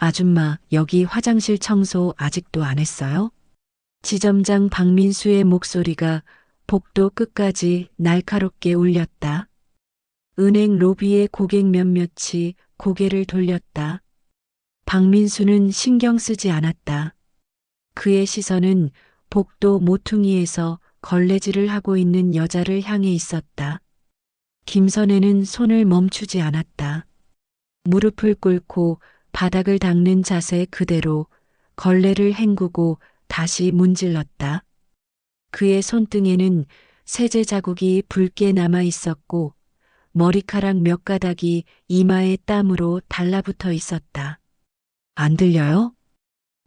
아줌마, 여기 화장실 청소 아직도 안 했어요? 지점장 박민수의 목소리가 복도 끝까지 날카롭게 울렸다. 은행 로비의 고객 몇몇이 고개를 돌렸다. 박민수는 신경 쓰지 않았다. 그의 시선은 복도 모퉁이에서 걸레질을 하고 있는 여자를 향해 있었다. 김선혜는 손을 멈추지 않았다. 무릎을 꿇고 바닥을 닦는 자세 그대로 걸레를 헹구고 다시 문질렀다. 그의 손등에는 세제 자국이 붉게 남아 있었고 머리카락 몇 가닥이 이마에 땀으로 달라붙어 있었다. 안 들려요?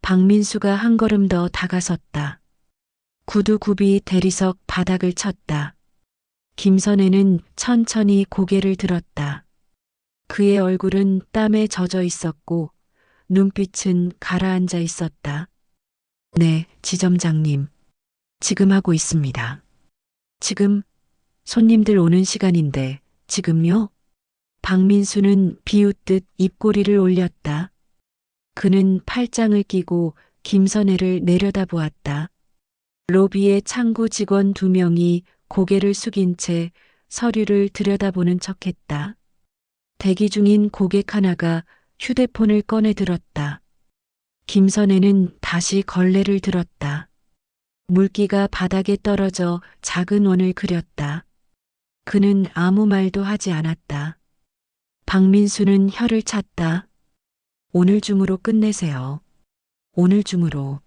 박민수가 한 걸음 더 다가섰다. 구두굽이 대리석 바닥을 쳤다. 김선혜는 천천히 고개를 들었다. 그의 얼굴은 땀에 젖어 있었고 눈빛은 가라앉아 있었다. 네, 지점장님. 지금 하고 있습니다. 지금 손님들 오는 시간인데 지금요? 박민수는 비웃듯 입꼬리를 올렸다. 그는 팔짱을 끼고 김선혜를 내려다보았다. 로비의 창구 직원 2명이 고개를 숙인 채 서류를 들여다보는 척했다. 대기 중인 고객 하나가 휴대폰을 꺼내 들었다. 김선혜는 다시 걸레를 들었다. 물기가 바닥에 떨어져 작은 원을 그렸다. 그는 아무 말도 하지 않았다. 박민수는 혀를 찼다. 오늘 중으로 끝내세요. 오늘 중으로.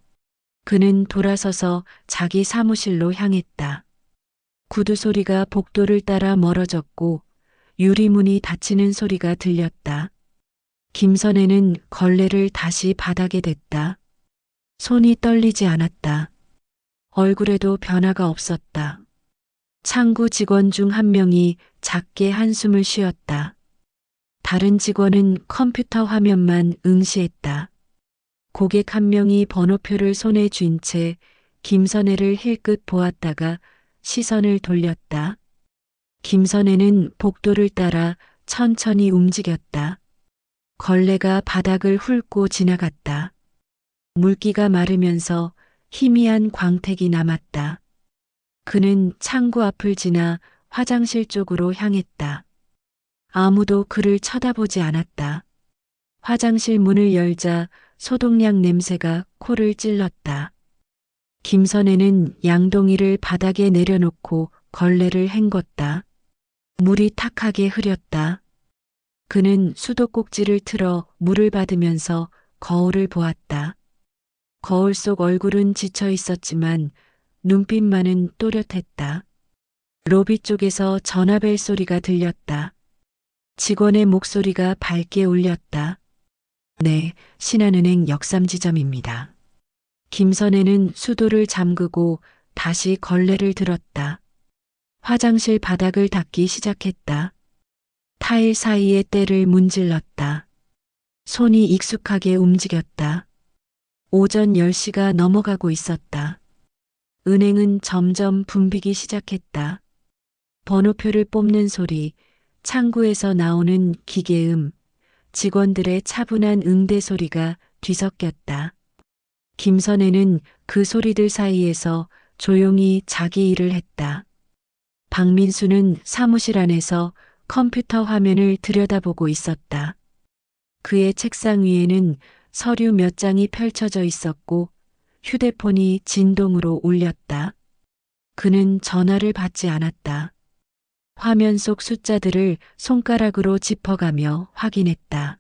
그는 돌아서서 자기 사무실로 향했다. 구두 소리가 복도를 따라 멀어졌고 유리문이 닫히는 소리가 들렸다. 김선혜는 걸레를 다시 바닥에 댔다. 손이 떨리지 않았다. 얼굴에도 변화가 없었다. 창구 직원 중 한 명이 작게 한숨을 쉬었다. 다른 직원은 컴퓨터 화면만 응시했다. 고객 한 명이 번호표를 손에 쥔 채 김선혜를 힐끗 보았다가 시선을 돌렸다. 김선혜는 복도를 따라 천천히 움직였다. 걸레가 바닥을 훑고 지나갔다. 물기가 마르면서 희미한 광택이 남았다. 그는 창구 앞을 지나 화장실 쪽으로 향했다. 아무도 그를 쳐다보지 않았다. 화장실 문을 열자 소독약 냄새가 코를 찔렀다. 김선혜는 양동이를 바닥에 내려놓고 걸레를 헹궜다. 물이 탁하게 흐렸다. 그는 수도꼭지를 틀어 물을 받으면서 거울을 보았다. 거울 속 얼굴은 지쳐 있었지만 눈빛만은 또렷했다. 로비 쪽에서 전화벨 소리가 들렸다. 직원의 목소리가 밝게 울렸다. 네, 신한은행 역삼지점입니다. 김선혜는 수도를 잠그고 다시 걸레를 들었다. 화장실 바닥을 닦기 시작했다. 타일 사이에 때를 문질렀다. 손이 익숙하게 움직였다. 오전 10시가 넘어가고 있었다. 은행은 점점 붐비기 시작했다. 번호표를 뽑는 소리, 창구에서 나오는 기계음, 직원들의 차분한 응대 소리가 뒤섞였다. 김선혜는 그 소리들 사이에서 조용히 자기 일을 했다. 박민수는 사무실 안에서 컴퓨터 화면을 들여다보고 있었다. 그의 책상 위에는 서류 몇 장이 펼쳐져 있었고 휴대폰이 진동으로 울렸다. 그는 전화를 받지 않았다. 화면 속 숫자들을 손가락으로 짚어가며 확인했다.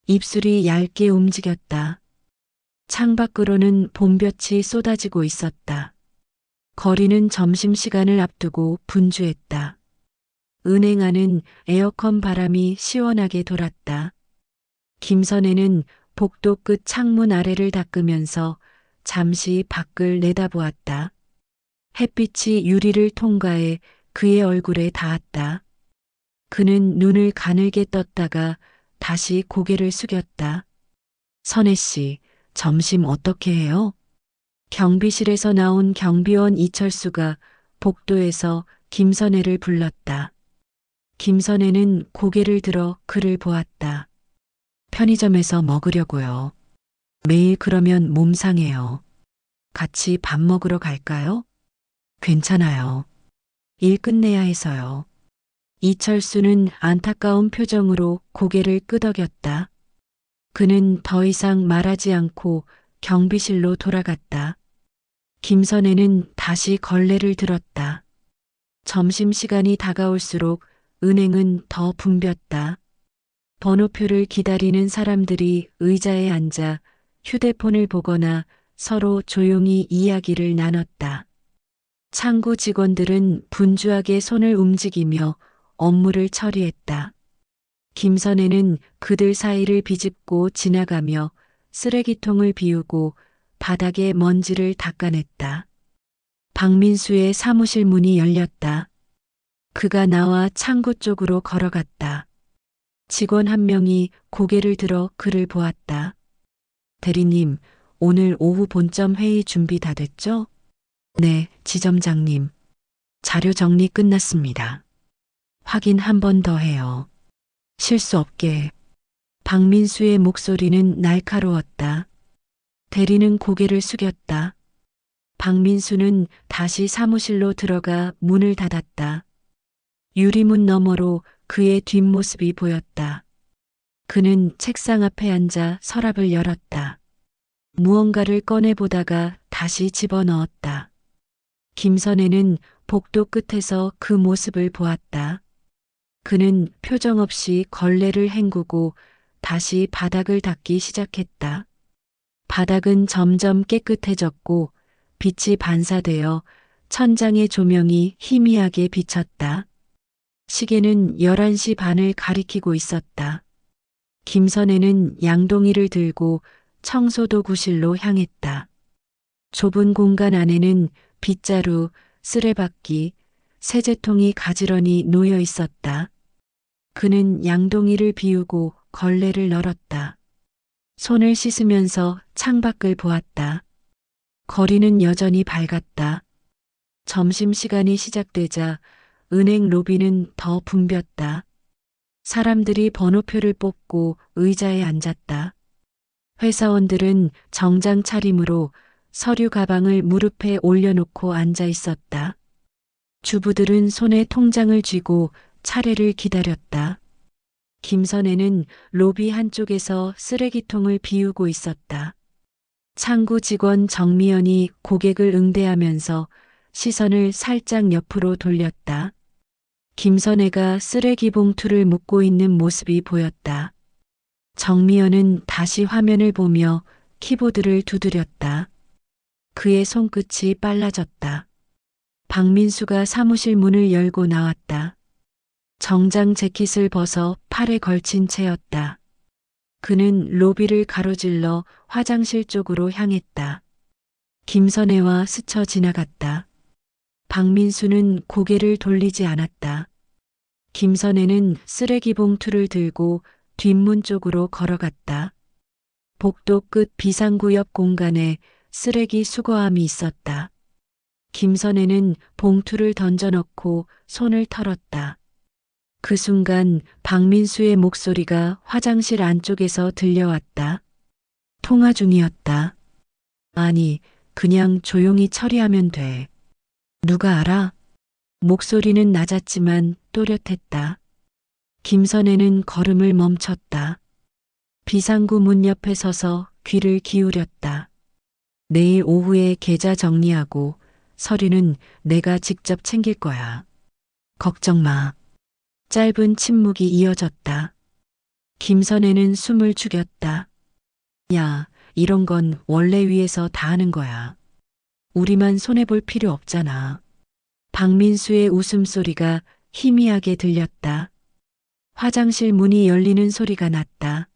입술이 얇게 움직였다. 창밖으로는 봄볕이 쏟아지고 있었다. 거리는 점심시간을 앞두고 분주했다. 은행 안은 에어컨 바람이 시원하게 돌았다. 김선혜는 복도 끝 창문 아래를 닦으면서 잠시 밖을 내다보았다. 햇빛이 유리를 통과해 그의 얼굴에 닿았다. 그는 눈을 가늘게 떴다가 다시 고개를 숙였다. 선혜 씨, 점심 어떻게 해요? 경비실에서 나온 경비원 이철수가 복도에서 김선혜를 불렀다. 김선혜는 고개를 들어 그를 보았다. 편의점에서 먹으려고요. 매일 그러면 몸 상해요. 같이 밥 먹으러 갈까요? 괜찮아요. 일 끝내야 해서요. 이철수는 안타까운 표정으로 고개를 끄덕였다. 그는 더 이상 말하지 않고 경비실로 돌아갔다. 김선혜는 다시 걸레를 들었다. 점심시간이 다가올수록 은행은 더 붐볐다. 번호표를 기다리는 사람들이 의자에 앉아 휴대폰을 보거나 서로 조용히 이야기를 나눴다. 창구 직원들은 분주하게 손을 움직이며 업무를 처리했다. 김선혜는 그들 사이를 비집고 지나가며 쓰레기통을 비우고 바닥에 먼지를 닦아냈다. 박민수의 사무실 문이 열렸다. 그가 나와 창구 쪽으로 걸어갔다. 직원 한 명이 고개를 들어 그를 보았다. 대리님, 오늘 오후 본점 회의 준비 다 됐죠? 네, 지점장님. 자료 정리 끝났습니다. 확인 한 번 더 해요. 실수 없게. 박민수의 목소리는 날카로웠다. 대리는 고개를 숙였다. 박민수는 다시 사무실로 들어가 문을 닫았다. 유리문 너머로 그의 뒷모습이 보였다. 그는 책상 앞에 앉아 서랍을 열었다. 무언가를 꺼내보다가 다시 집어넣었다. 김선혜는 복도 끝에서 그 모습을 보았다. 그는 표정 없이 걸레를 헹구고 다시 바닥을 닦기 시작했다. 바닥은 점점 깨끗해졌고 빛이 반사되어 천장의 조명이 희미하게 비쳤다. 시계는 11시 반을 가리키고 있었다. 김선혜는 양동이를 들고 청소도구실로 향했다. 좁은 공간 안에는 빗자루, 쓰레받기, 세제통이 가지런히 놓여 있었다. 그는 양동이를 비우고 걸레를 널었다. 손을 씻으면서 창밖을 보았다. 거리는 여전히 밝았다. 점심시간이 시작되자 은행 로비는 더 붐볐다. 사람들이 번호표를 뽑고 의자에 앉았다. 회사원들은 정장 차림으로 서류 가방을 무릎에 올려놓고 앉아 있었다. 주부들은 손에 통장을 쥐고 차례를 기다렸다. 김선혜는 로비 한쪽에서 쓰레기통을 비우고 있었다. 창구 직원 정미연이 고객을 응대하면서 시선을 살짝 옆으로 돌렸다. 김선혜가 쓰레기 봉투를 묶고 있는 모습이 보였다. 정미연은 다시 화면을 보며 키보드를 두드렸다. 그의 손끝이 빨라졌다. 박민수가 사무실 문을 열고 나왔다. 정장 재킷을 벗어 팔에 걸친 채였다. 그는 로비를 가로질러 화장실 쪽으로 향했다. 김선혜와 스쳐 지나갔다. 박민수는 고개를 돌리지 않았다. 김선혜는 쓰레기 봉투를 들고 뒷문 쪽으로 걸어갔다. 복도 끝 비상구 옆 공간에 쓰레기 수거함이 있었다. 김선혜는 봉투를 던져넣고 손을 털었다. 그 순간 박민수의 목소리가 화장실 안쪽에서 들려왔다. 통화 중이었다. 아니, 그냥 조용히 처리하면 돼. 누가 알아? 목소리는 낮았지만 또렷했다. 김선혜는 걸음을 멈췄다. 비상구 문 옆에 서서 귀를 기울였다. 내일 오후에 계좌 정리하고 서류는 내가 직접 챙길 거야. 걱정 마. 짧은 침묵이 이어졌다. 김선혜는 숨을 죽였다. 야, 이런 건 원래 위에서 다 하는 거야. 우리만 손해볼 필요 없잖아. 박민수의 웃음소리가 희미하게 들렸다. 화장실 문이 열리는 소리가 났다.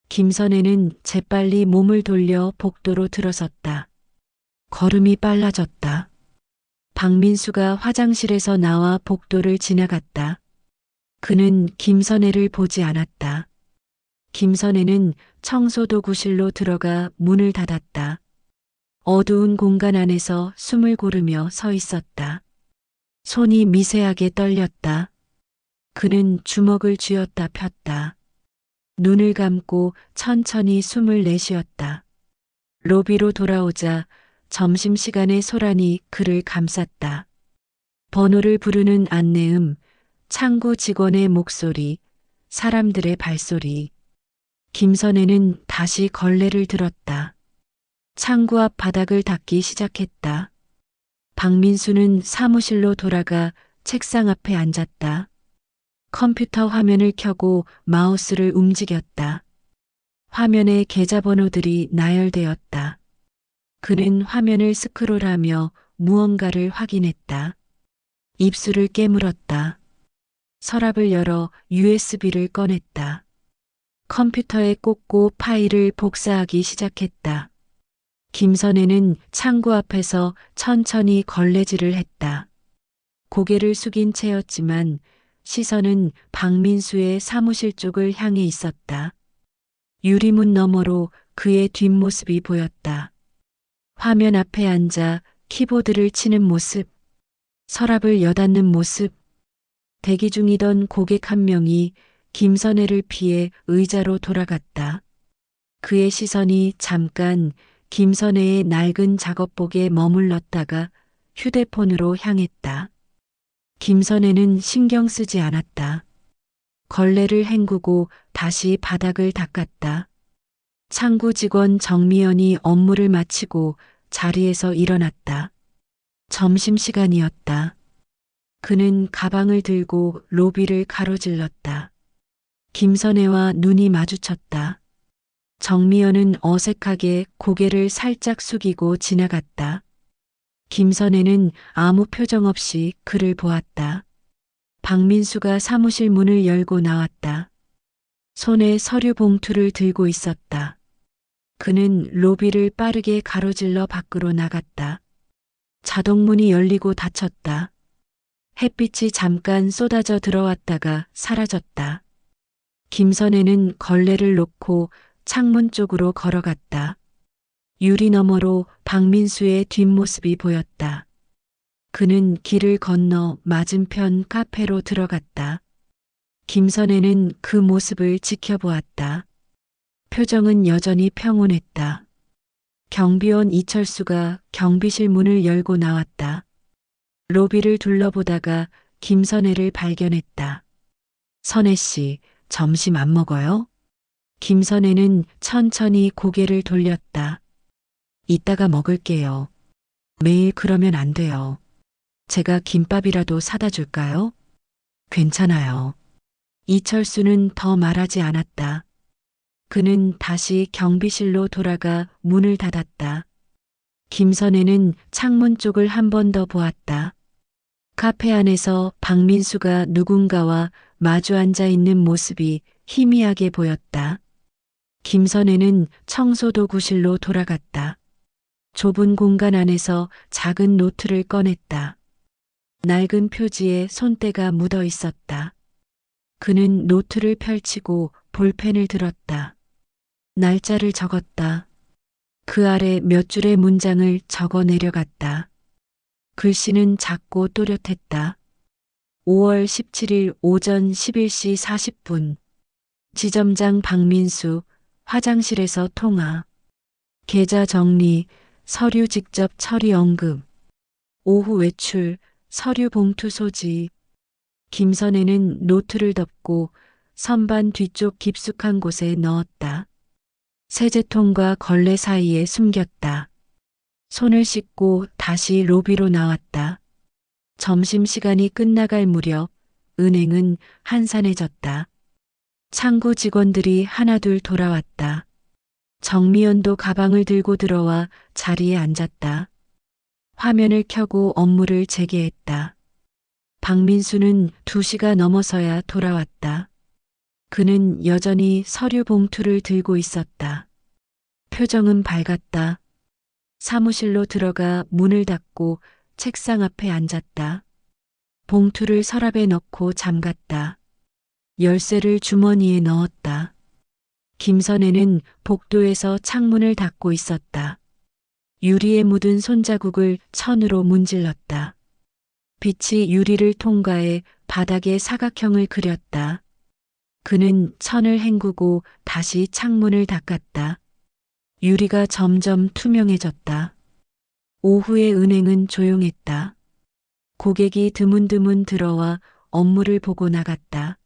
김선혜는 재빨리 몸을 돌려 복도로 들어섰다. 걸음이 빨라졌다. 박민수가 화장실에서 나와 복도를 지나갔다. 그는 김선혜를 보지 않았다. 김선혜는 청소도구실로 들어가 문을 닫았다. 어두운 공간 안에서 숨을 고르며 서 있었다. 손이 미세하게 떨렸다. 그는 주먹을 쥐었다 폈다. 눈을 감고 천천히 숨을 내쉬었다. 로비로 돌아오자 점심시간에 소란이 그를 감쌌다. 번호를 부르는 안내음, 창구 직원의 목소리, 사람들의 발소리. 김선혜는 다시 걸레를 들었다. 창구 앞 바닥을 닦기 시작했다. 박민수는 사무실로 돌아가 책상 앞에 앉았다. 컴퓨터 화면을 켜고 마우스를 움직였다. 화면에 계좌번호들이 나열되었다. 그는 화면을 스크롤하며 무언가를 확인했다. 입술을 깨물었다. 서랍을 열어 USB를 꺼냈다. 컴퓨터에 꽂고 파일을 복사하기 시작했다. 김선혜는 창구 앞에서 천천히 걸레질을 했다. 고개를 숙인 채였지만 시선은 박민수의 사무실 쪽을 향해 있었다. 유리문 너머로 그의 뒷모습이 보였다. 화면 앞에 앉아 키보드를 치는 모습, 서랍을 여닫는 모습. 대기 중이던 고객 한 명이 김선혜를 피해 의자로 돌아갔다. 그의 시선이 잠깐 김선혜의 낡은 작업복에 머물렀다가 휴대폰으로 향했다. 김선혜는 신경 쓰지 않았다. 걸레를 헹구고 다시 바닥을 닦았다. 창구 직원 정미연이 업무를 마치고 자리에서 일어났다. 점심시간이었다. 그는 가방을 들고 로비를 가로질렀다. 김선혜와 눈이 마주쳤다. 정미연은 어색하게 고개를 살짝 숙이고 지나갔다. 김선혜는 아무 표정 없이 그를 보았다. 박민수가 사무실 문을 열고 나왔다. 손에 서류 봉투를 들고 있었다. 그는 로비를 빠르게 가로질러 밖으로 나갔다. 자동문이 열리고 닫혔다. 햇빛이 잠깐 쏟아져 들어왔다가 사라졌다. 김선혜는 걸레를 놓고 창문 쪽으로 걸어갔다. 유리 너머로 박민수의 뒷모습이 보였다. 그는 길을 건너 맞은편 카페로 들어갔다. 김선혜는 그 모습을 지켜보았다. 표정은 여전히 평온했다. 경비원 이철수가 경비실 문을 열고 나왔다. 로비를 둘러보다가 김선혜를 발견했다. 선혜 씨, 점심 안 먹어요? 김선혜는 천천히 고개를 돌렸다. 이따가 먹을게요. 매일 그러면 안 돼요. 제가 김밥이라도 사다 줄까요? 괜찮아요. 이철수는 더 말하지 않았다. 그는 다시 경비실로 돌아가 문을 닫았다. 김선혜는 창문 쪽을 한 번 더 보았다. 카페 안에서 박민수가 누군가와 마주 앉아 있는 모습이 희미하게 보였다. 김선혜는 청소도구실로 돌아갔다. 좁은 공간 안에서 작은 노트를 꺼냈다. 낡은 표지에 손때가 묻어 있었다. 그는 노트를 펼치고 볼펜을 들었다. 날짜를 적었다. 그 아래 몇 줄의 문장을 적어 내려갔다. 글씨는 작고 또렷했다. 5월 17일 오전 11시 40분. 지점장 박민수, 화장실에서 통화. 계좌 정리, 서류 직접 처리 언급. 오후 외출, 서류 봉투 소지. 김선혜는 노트를 덮고 선반 뒤쪽 깊숙한 곳에 넣었다. 세제통과 걸레 사이에 숨겼다. 손을 씻고 다시 로비로 나왔다. 점심시간이 끝나갈 무렵 은행은 한산해졌다. 창구 직원들이 하나둘 돌아왔다. 정미연도 가방을 들고 들어와 자리에 앉았다. 화면을 켜고 업무를 재개했다. 박민수는 2시가 넘어서야 돌아왔다. 그는 여전히 서류 봉투를 들고 있었다. 표정은 밝았다. 사무실로 들어가 문을 닫고 책상 앞에 앉았다. 봉투를 서랍에 넣고 잠갔다. 열쇠를 주머니에 넣었다. 김선혜는 복도에서 창문을 닫고 있었다. 유리에 묻은 손자국을 천으로 문질렀다. 빛이 유리를 통과해 바닥에 사각형을 그렸다. 그는 천을 헹구고 다시 창문을 닦았다. 유리가 점점 투명해졌다. 오후의 은행은 조용했다. 고객이 드문드문 들어와 업무를 보고 나갔다.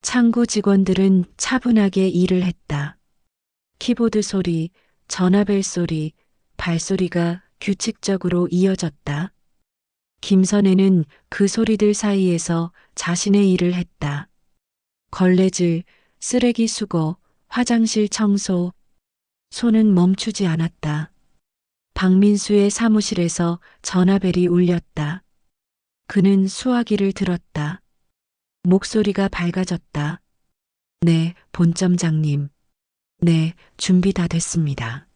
창구 직원들은 차분하게 일을 했다. 키보드 소리, 전화벨 소리, 발소리가 규칙적으로 이어졌다. 김선혜는 그 소리들 사이에서 자신의 일을 했다. 걸레질, 쓰레기 수거, 화장실 청소. 손은 멈추지 않았다. 박민수의 사무실에서 전화벨이 울렸다. 그는 수화기를 들었다. 목소리가 밝아졌다. 네, 본점장님. 네, 준비 다 됐습니다.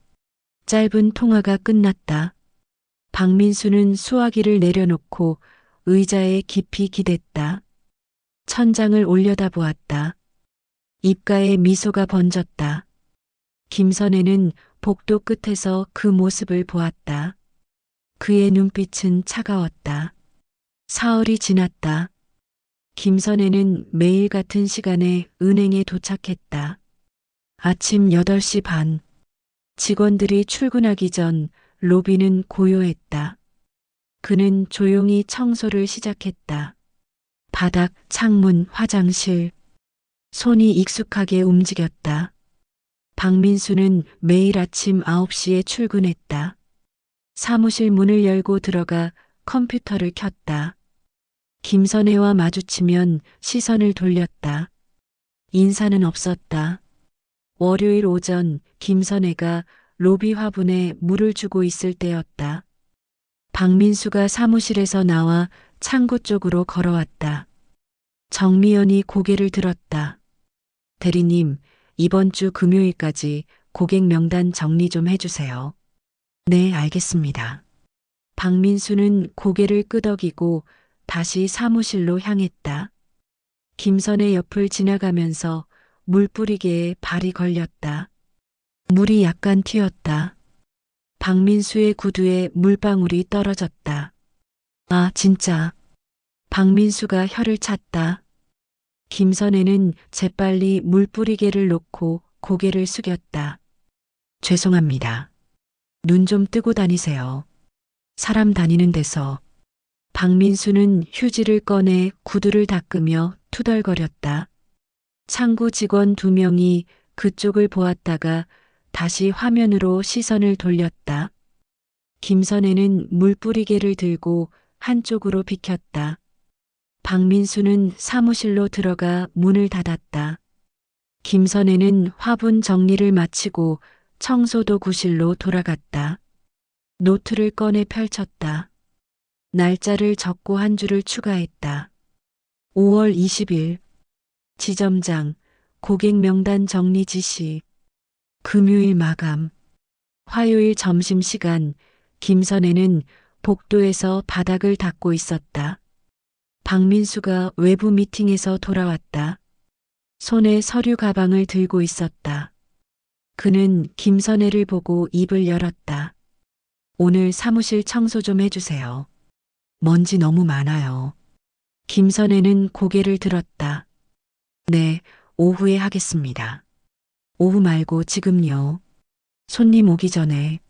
짧은 통화가 끝났다. 박민수는 수화기를 내려놓고 의자에 깊이 기댔다. 천장을 올려다보았다. 입가에 미소가 번졌다. 김선혜는 복도 끝에서 그 모습을 보았다. 그의 눈빛은 차가웠다. 사흘이 지났다. 김선혜는 매일 같은 시간에 은행에 도착했다. 아침 8시 반. 직원들이 출근하기 전 로비는 고요했다. 그는 조용히 청소를 시작했다. 바닥, 창문, 화장실. 손이 익숙하게 움직였다. 박민수는 매일 아침 9시에 출근했다. 사무실 문을 열고 들어가 컴퓨터를 켰다. 김선혜와 마주치면 시선을 돌렸다. 인사는 없었다. 월요일 오전 김선혜가 로비 화분에 물을 주고 있을 때였다. 박민수가 사무실에서 나와 창구 쪽으로 걸어왔다. 정미연이 고개를 들었다. 대리님, 이번 주 금요일까지 고객 명단 정리 좀 해주세요. 네, 알겠습니다. 박민수는 고개를 끄덕이고 다시 사무실로 향했다. 김선혜 옆을 지나가면서 물 뿌리개에 발이 걸렸다. 물이 약간 튀었다. 박민수의 구두에 물방울이 떨어졌다. 아, 진짜. 박민수가 혀를 찼다. 김선혜는 재빨리 물뿌리개를 놓고 고개를 숙였다. 죄송합니다. 눈 좀 뜨고 다니세요. 사람 다니는 데서. 박민수는 휴지를 꺼내 구두를 닦으며 투덜거렸다. 창구 직원 2명이 그쪽을 보았다가 다시 화면으로 시선을 돌렸다. 김선혜는 물뿌리개를 들고 한쪽으로 비켰다. 박민수는 사무실로 들어가 문을 닫았다. 김선혜는 화분 정리를 마치고 청소도구실로 돌아갔다. 노트를 꺼내 펼쳤다. 날짜를 적고 한 줄을 추가했다. 5월 20일. 지점장, 고객 명단 정리 지시. 금요일 마감. 화요일 점심시간, 김선혜는 복도에서 바닥을 닦고 있었다. 박민수가 외부 미팅에서 돌아왔다. 손에 서류 가방을 들고 있었다. 그는 김선혜를 보고 입을 열었다. 오늘 사무실 청소 좀 해주세요. 먼지 너무 많아요. 김선혜는 고개를 들었다. 네, 오후에 하겠습니다. 오후 말고 지금요. 손님 오기 전에.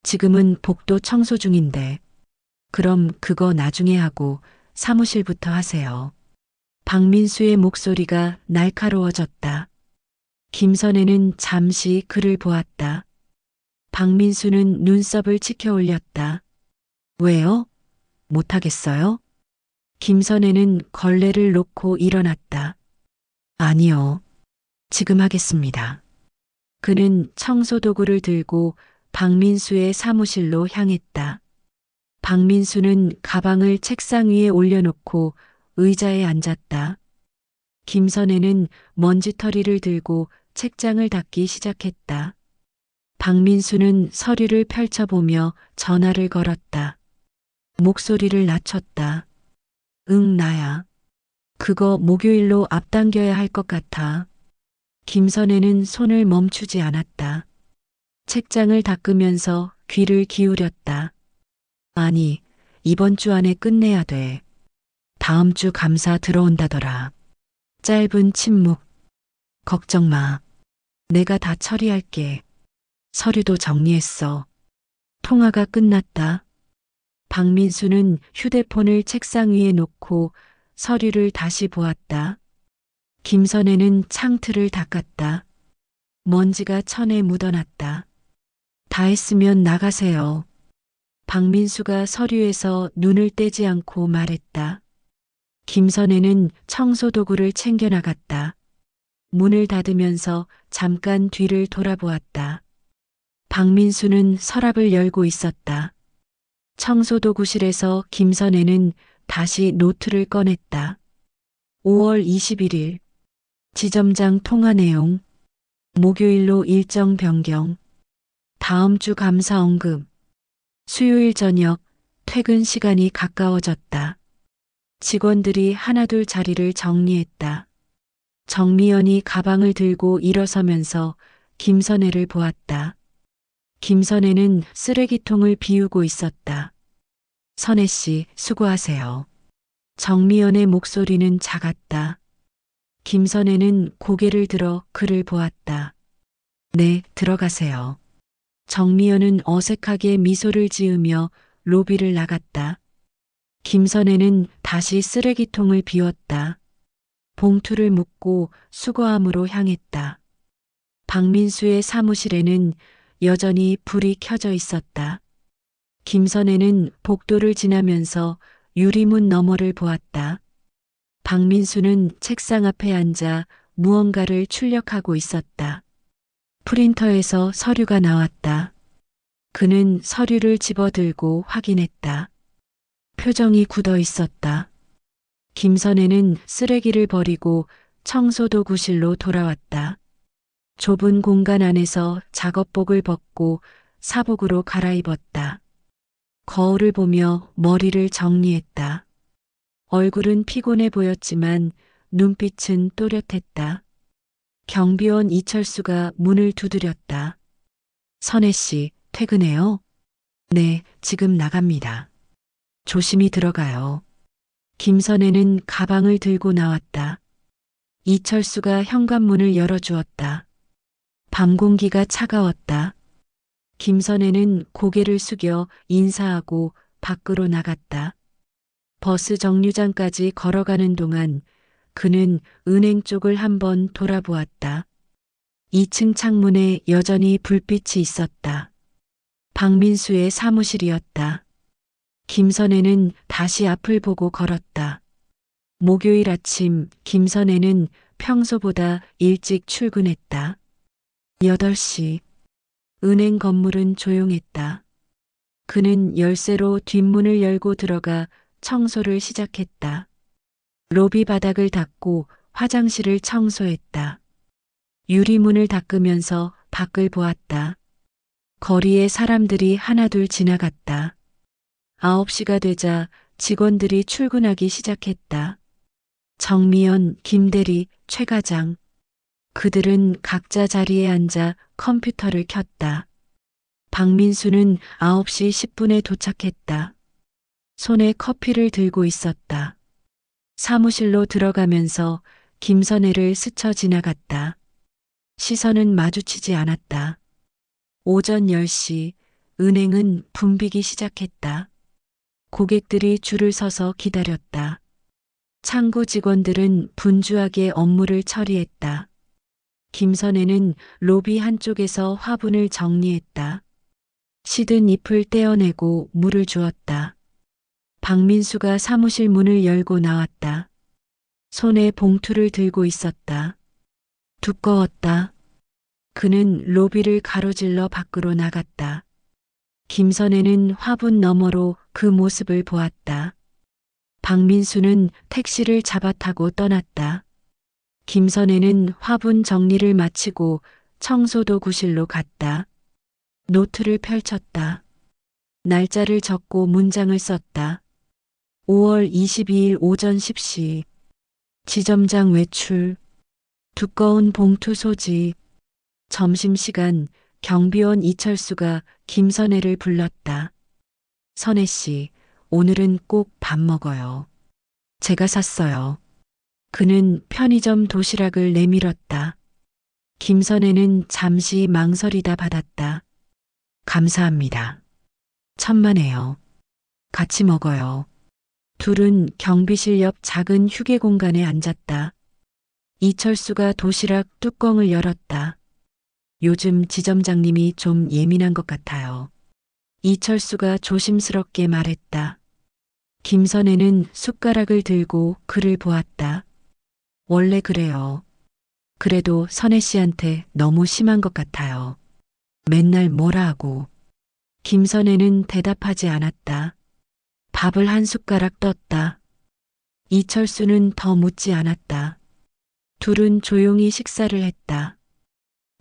지금은 복도 청소 중인데. 그럼 그거 나중에 하고 사무실부터 하세요. 박민수의 목소리가 날카로워졌다. 김선혜는 잠시 그를 보았다. 박민수는 눈썹을 치켜 올렸다. 왜요? 못하겠어요? 김선혜는 걸레를 놓고 일어났다. 아니요. 지금 하겠습니다. 그는 청소도구를 들고 박민수의 사무실로 향했다. 박민수는 가방을 책상 위에 올려놓고 의자에 앉았다. 김선혜는 먼지털이를 들고 책장을 닦기 시작했다. 박민수는 서류를 펼쳐보며 전화를 걸었다. 목소리를 낮췄다. 응, 나야. 그거 목요일로 앞당겨야 할 것 같아. 김선혜는 손을 멈추지 않았다. 책장을 닦으면서 귀를 기울였다. 아니, 이번 주 안에 끝내야 돼. 다음 주 감사 들어온다더라. 짧은 침묵. 걱정 마. 내가 다 처리할게. 서류도 정리했어. 통화가 끝났다. 박민수는 휴대폰을 책상 위에 놓고 서류를 다시 보았다. 김선혜는 창틀을 닦았다. 먼지가 천에 묻어났다. 다 했으면 나가세요. 박민수가 서류에서 눈을 떼지 않고 말했다. 김선혜는 청소도구를 챙겨 나갔다. 문을 닫으면서 잠깐 뒤를 돌아보았다. 박민수는 서랍을 열고 있었다. 청소도구실에서 김선혜는 다시 노트를 꺼냈다. 5월 21일 지점장 통화 내용 목요일로 일정 변경 다음 주 감사 언급 수요일 저녁 퇴근 시간이 가까워졌다. 직원들이 하나둘 자리를 정리했다. 정미연이 가방을 들고 일어서면서 김선혜를 보았다. 김선혜는 쓰레기통을 비우고 있었다. 선혜 씨, 수고하세요. 정미연의 목소리는 작았다. 김선혜는 고개를 들어 그를 보았다. 네, 들어가세요. 정미연은 어색하게 미소를 지으며 로비를 나갔다. 김선혜는 다시 쓰레기통을 비웠다. 봉투를 묶고 수거함으로 향했다. 박민수의 사무실에는 여전히 불이 켜져 있었다. 김선혜는 복도를 지나면서 유리문 너머를 보았다. 박민수는 책상 앞에 앉아 무언가를 출력하고 있었다. 프린터에서 서류가 나왔다. 그는 서류를 집어들고 확인했다. 표정이 굳어 있었다. 김선혜는 쓰레기를 버리고 청소도구실로 돌아왔다. 좁은 공간 안에서 작업복을 벗고 사복으로 갈아입었다. 거울을 보며 머리를 정리했다. 얼굴은 피곤해 보였지만 눈빛은 또렷했다. 경비원 이철수가 문을 두드렸다. 선혜 씨, 퇴근해요? 네, 지금 나갑니다. 조심히 들어가요. 김선혜는 가방을 들고 나왔다. 이철수가 현관문을 열어주었다. 밤 공기가 차가웠다. 김선혜는 고개를 숙여 인사하고 밖으로 나갔다. 버스 정류장까지 걸어가는 동안 그는 은행 쪽을 한번 돌아보았다. 2층 창문에 여전히 불빛이 있었다. 박민수의 사무실이었다. 김선혜는 다시 앞을 보고 걸었다. 목요일 아침 김선혜는 평소보다 일찍 출근했다. 8시. 은행 건물은 조용했다. 그는 열쇠로 뒷문을 열고 들어가 청소를 시작했다. 로비 바닥을 닦고 화장실을 청소했다. 유리문을 닦으면서 밖을 보았다. 거리에 사람들이 하나둘 지나갔다. 9시가 되자 직원들이 출근하기 시작했다. 정미연, 김대리, 최 과장. 그들은 각자 자리에 앉아 컴퓨터를 켰다. 박민수는 9시 10분에 도착했다. 손에 커피를 들고 있었다. 사무실로 들어가면서 김선혜를 스쳐 지나갔다. 시선은 마주치지 않았다. 오전 10시 은행은 붐비기 시작했다. 고객들이 줄을 서서 기다렸다. 창구 직원들은 분주하게 업무를 처리했다. 김선혜는 로비 한쪽에서 화분을 정리했다. 시든 잎을 떼어내고 물을 주었다. 박민수가 사무실 문을 열고 나왔다. 손에 봉투를 들고 있었다. 두꺼웠다. 그는 로비를 가로질러 밖으로 나갔다. 김선혜는 화분 너머로 그 모습을 보았다. 박민수는 택시를 잡아 타고 떠났다. 김선혜는 화분 정리를 마치고 청소도구실로 갔다. 노트를 펼쳤다. 날짜를 적고 문장을 썼다. 5월 22일 오전 10시. 지점장 외출. 두꺼운 봉투 소지. 점심시간 경비원 이철수가 김선혜를 불렀다. 선혜 씨, 오늘은 꼭 밥 먹어요. 제가 샀어요. 그는 편의점 도시락을 내밀었다. 김선혜는 잠시 망설이다 받았다. 감사합니다. 천만에요. 같이 먹어요. 둘은 경비실 옆 작은 휴게 공간에 앉았다. 이철수가 도시락 뚜껑을 열었다. 요즘 지점장님이 좀 예민한 것 같아요. 이철수가 조심스럽게 말했다. 김선혜는 숟가락을 들고 그를 보았다. 원래 그래요. 그래도 선혜 씨한테 너무 심한 것 같아요. 맨날 뭐라 하고. 김선혜는 대답하지 않았다. 밥을 한 숟가락 떴다. 이철수는 더 묻지 않았다. 둘은 조용히 식사를 했다.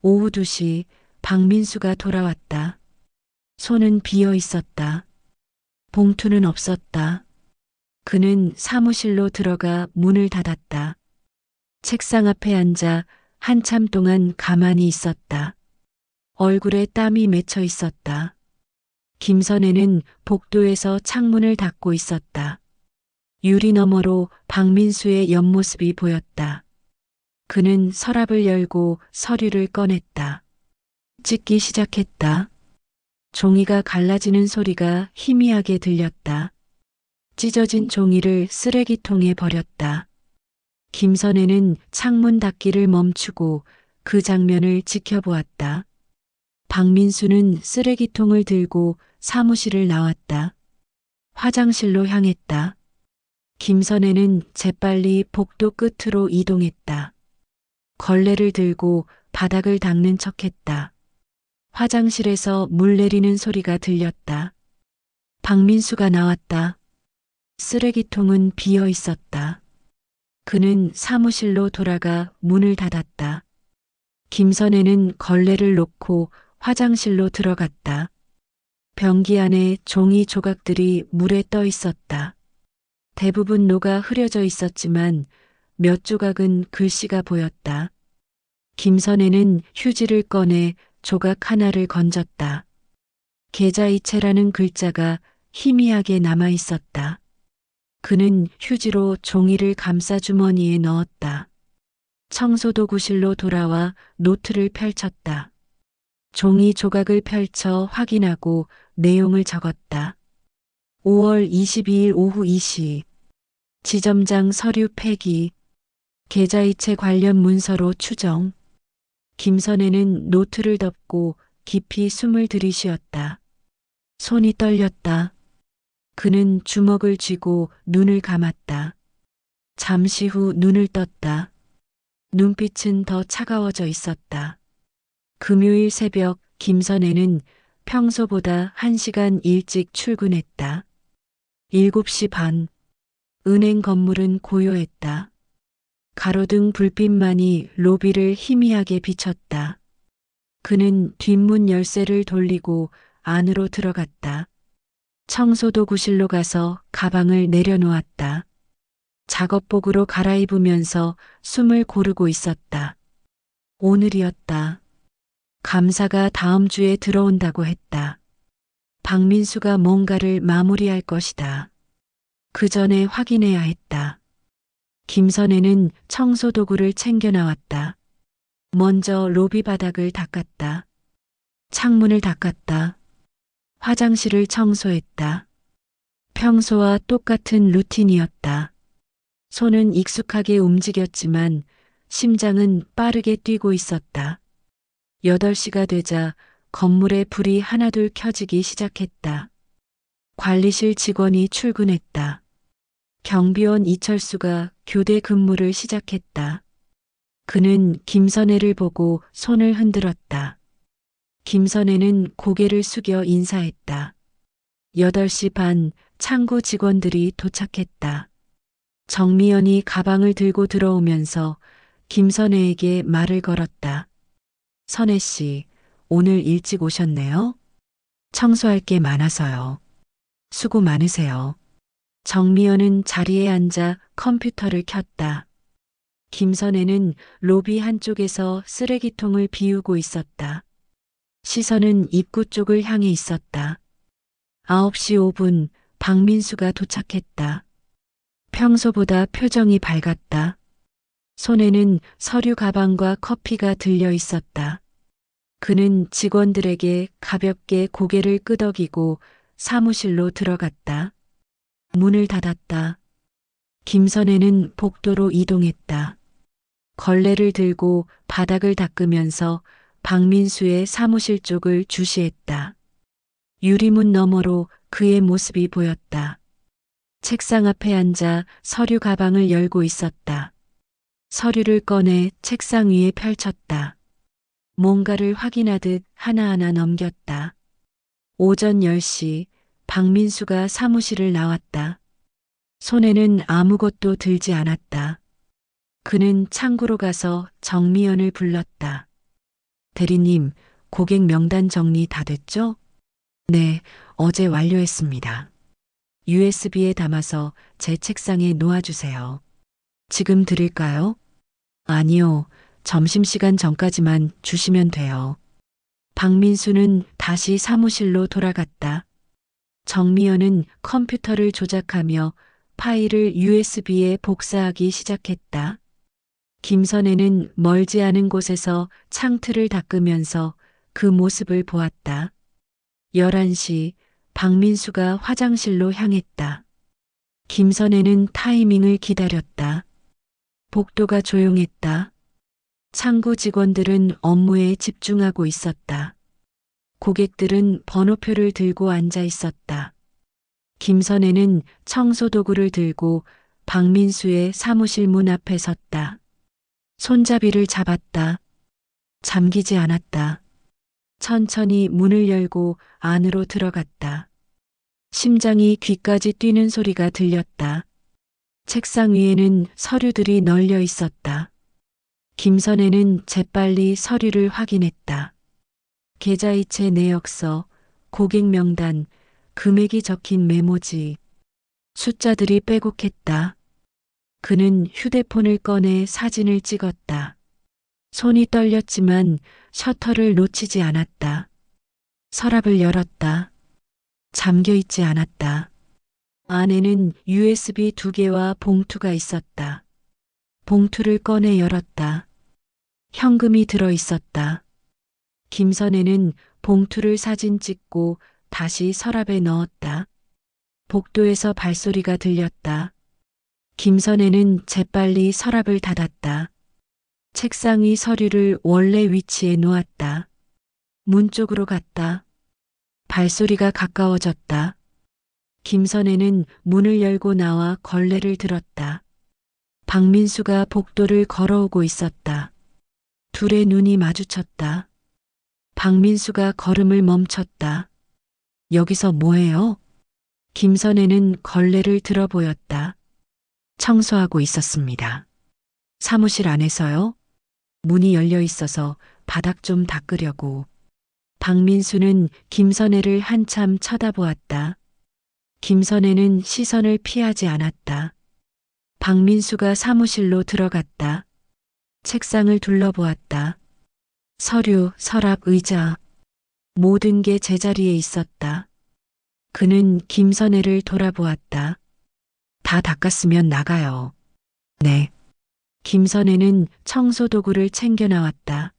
오후 2시 박민수가 돌아왔다. 손은 비어 있었다. 봉투는 없었다. 그는 사무실로 들어가 문을 닫았다. 책상 앞에 앉아 한참 동안 가만히 있었다. 얼굴에 땀이 맺혀 있었다. 김선혜는 복도에서 창문을 닫고 있었다. 유리 너머로 박민수의 옆모습이 보였다. 그는 서랍을 열고 서류를 꺼냈다. 찍기 시작했다. 종이가 갈라지는 소리가 희미하게 들렸다. 찢어진 종이를 쓰레기통에 버렸다. 김선혜는 창문 닫기를 멈추고 그 장면을 지켜보았다. 박민수는 쓰레기통을 들고 사무실을 나왔다. 화장실로 향했다. 김선혜는 재빨리 복도 끝으로 이동했다. 걸레를 들고 바닥을 닦는 척했다. 화장실에서 물 내리는 소리가 들렸다. 박민수가 나왔다. 쓰레기통은 비어 있었다. 그는 사무실로 돌아가 문을 닫았다. 김선혜는 걸레를 놓고 화장실로 들어갔다. 변기 안에 종이 조각들이 물에 떠 있었다. 대부분 녹아 흐려져 있었지만 몇 조각은 글씨가 보였다. 김선혜는 휴지를 꺼내 조각 하나를 건졌다. 계좌이체라는 글자가 희미하게 남아 있었다. 그는 휴지로 종이를 감싸 주머니에 넣었다. 청소도구실로 돌아와 노트를 펼쳤다. 종이 조각을 펼쳐 확인하고 내용을 적었다. 5월 22일 오후 2시. 지점장 서류 폐기. 계좌이체 관련 문서로 추정. 김선혜는 노트를 덮고 깊이 숨을 들이쉬었다. 손이 떨렸다. 그는 주먹을 쥐고 눈을 감았다. 잠시 후 눈을 떴다. 눈빛은 더 차가워져 있었다. 금요일 새벽 김선혜는 평소보다 1시간 일찍 출근했다. 7시 반. 은행 건물은 고요했다. 가로등 불빛만이 로비를 희미하게 비쳤다. 그는 뒷문 열쇠를 돌리고 안으로 들어갔다. 청소도구실로 가서 가방을 내려놓았다. 작업복으로 갈아입으면서 숨을 고르고 있었다. 오늘이었다. 감사가 다음 주에 들어온다고 했다. 박민수가 뭔가를 마무리할 것이다. 그 전에 확인해야 했다. 김선혜는 청소도구를 챙겨 나왔다. 먼저 로비 바닥을 닦았다. 창문을 닦았다. 화장실을 청소했다. 평소와 똑같은 루틴이었다. 손은 익숙하게 움직였지만 심장은 빠르게 뛰고 있었다. 8시가 되자 건물에 불이 하나둘 켜지기 시작했다. 관리실 직원이 출근했다. 경비원 이철수가 교대 근무를 시작했다. 그는 김선혜를 보고 손을 흔들었다. 김선혜는 고개를 숙여 인사했다. 8시 반 창구 직원들이 도착했다. 정미연이 가방을 들고 들어오면서 김선혜에게 말을 걸었다. 선혜 씨, 오늘 일찍 오셨네요. 청소할 게 많아서요. 수고 많으세요. 정미연은 자리에 앉아 컴퓨터를 켰다. 김선혜는 로비 한쪽에서 쓰레기통을 비우고 있었다. 시선은 입구 쪽을 향해 있었다. 9시 5분 박민수가 도착했다. 평소보다 표정이 밝았다. 손에는 서류 가방과 커피가 들려 있었다. 그는 직원들에게 가볍게 고개를 끄덕이고 사무실로 들어갔다. 문을 닫았다. 김선혜는 복도로 이동했다. 걸레를 들고 바닥을 닦으면서 박민수의 사무실 쪽을 주시했다. 유리문 너머로 그의 모습이 보였다. 책상 앞에 앉아 서류 가방을 열고 있었다. 서류를 꺼내 책상 위에 펼쳤다. 뭔가를 확인하듯 하나하나 넘겼다. 오전 10시 박민수가 사무실을 나왔다. 손에는 아무것도 들지 않았다. 그는 창구로 가서 정미연을 불렀다. 대리님, 고객 명단 정리 다 됐죠? 네, 어제 완료했습니다. USB에 담아서 제 책상에 놓아주세요. 지금 드릴까요? 아니요, 점심시간 전까지만 주시면 돼요. 박민수는 다시 사무실로 돌아갔다. 정미연은 컴퓨터를 조작하며 파일을 USB에 복사하기 시작했다. 김선혜는 멀지 않은 곳에서 창틀을 닦으면서 그 모습을 보았다. 11시 박민수가 화장실로 향했다. 김선혜는 타이밍을 기다렸다. 복도가 조용했다. 창구 직원들은 업무에 집중하고 있었다. 고객들은 번호표를 들고 앉아 있었다. 김선혜는 청소도구를 들고 박민수의 사무실 문 앞에 섰다. 손잡이를 잡았다. 잠기지 않았다. 천천히 문을 열고 안으로 들어갔다. 심장이 귀까지 뛰는 소리가 들렸다. 책상 위에는 서류들이 널려 있었다. 김선혜는 재빨리 서류를 확인했다. 계좌이체 내역서, 고객 명단, 금액이 적힌 메모지, 숫자들이 빼곡했다. 그는 휴대폰을 꺼내 사진을 찍었다. 손이 떨렸지만 셔터를 놓치지 않았다. 서랍을 열었다. 잠겨 있지 않았다. 안에는 USB 2개와 봉투가 있었다. 봉투를 꺼내 열었다. 현금이 들어 있었다. 김선혜는 봉투를 사진 찍고 다시 서랍에 넣었다. 복도에서 발소리가 들렸다. 김선혜는 재빨리 서랍을 닫았다. 책상 위 서류를 원래 위치에 놓았다. 문 쪽으로 갔다. 발소리가 가까워졌다. 김선혜는 문을 열고 나와 걸레를 들었다. 박민수가 복도를 걸어오고 있었다. 둘의 눈이 마주쳤다. 박민수가 걸음을 멈췄다. 여기서 뭐해요? 김선혜는 걸레를 들어 보였다. 청소하고 있었습니다. 사무실 안에서요? 문이 열려 있어서 바닥 좀 닦으려고. 박민수는 김선혜를 한참 쳐다보았다. 김선혜는 시선을 피하지 않았다. 박민수가 사무실로 들어갔다. 책상을 둘러보았다. 서류, 서랍, 의자, 모든 게 제자리에 있었다. 그는 김선혜를 돌아보았다. 다 닦았으면 나가요. 네. 김선혜는 청소도구를 챙겨 나왔다.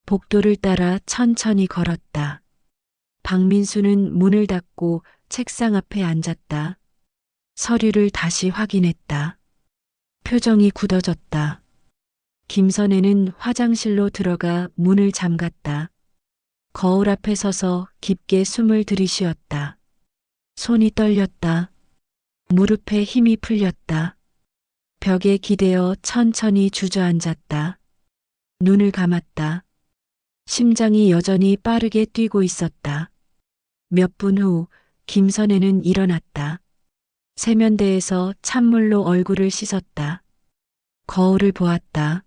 복도를 따라 천천히 걸었다. 박민수는 문을 닫고 책상 앞에 앉았다. 서류를 다시 확인했다. 표정이 굳어졌다. 김선혜는 화장실로 들어가 문을 잠갔다. 거울 앞에 서서 깊게 숨을 들이쉬었다. 손이 떨렸다. 무릎에 힘이 풀렸다. 벽에 기대어 천천히 주저앉았다. 눈을 감았다. 심장이 여전히 빠르게 뛰고 있었다. 몇 분 후 김선혜는 일어났다. 세면대에서 찬물로 얼굴을 씻었다. 거울을 보았다.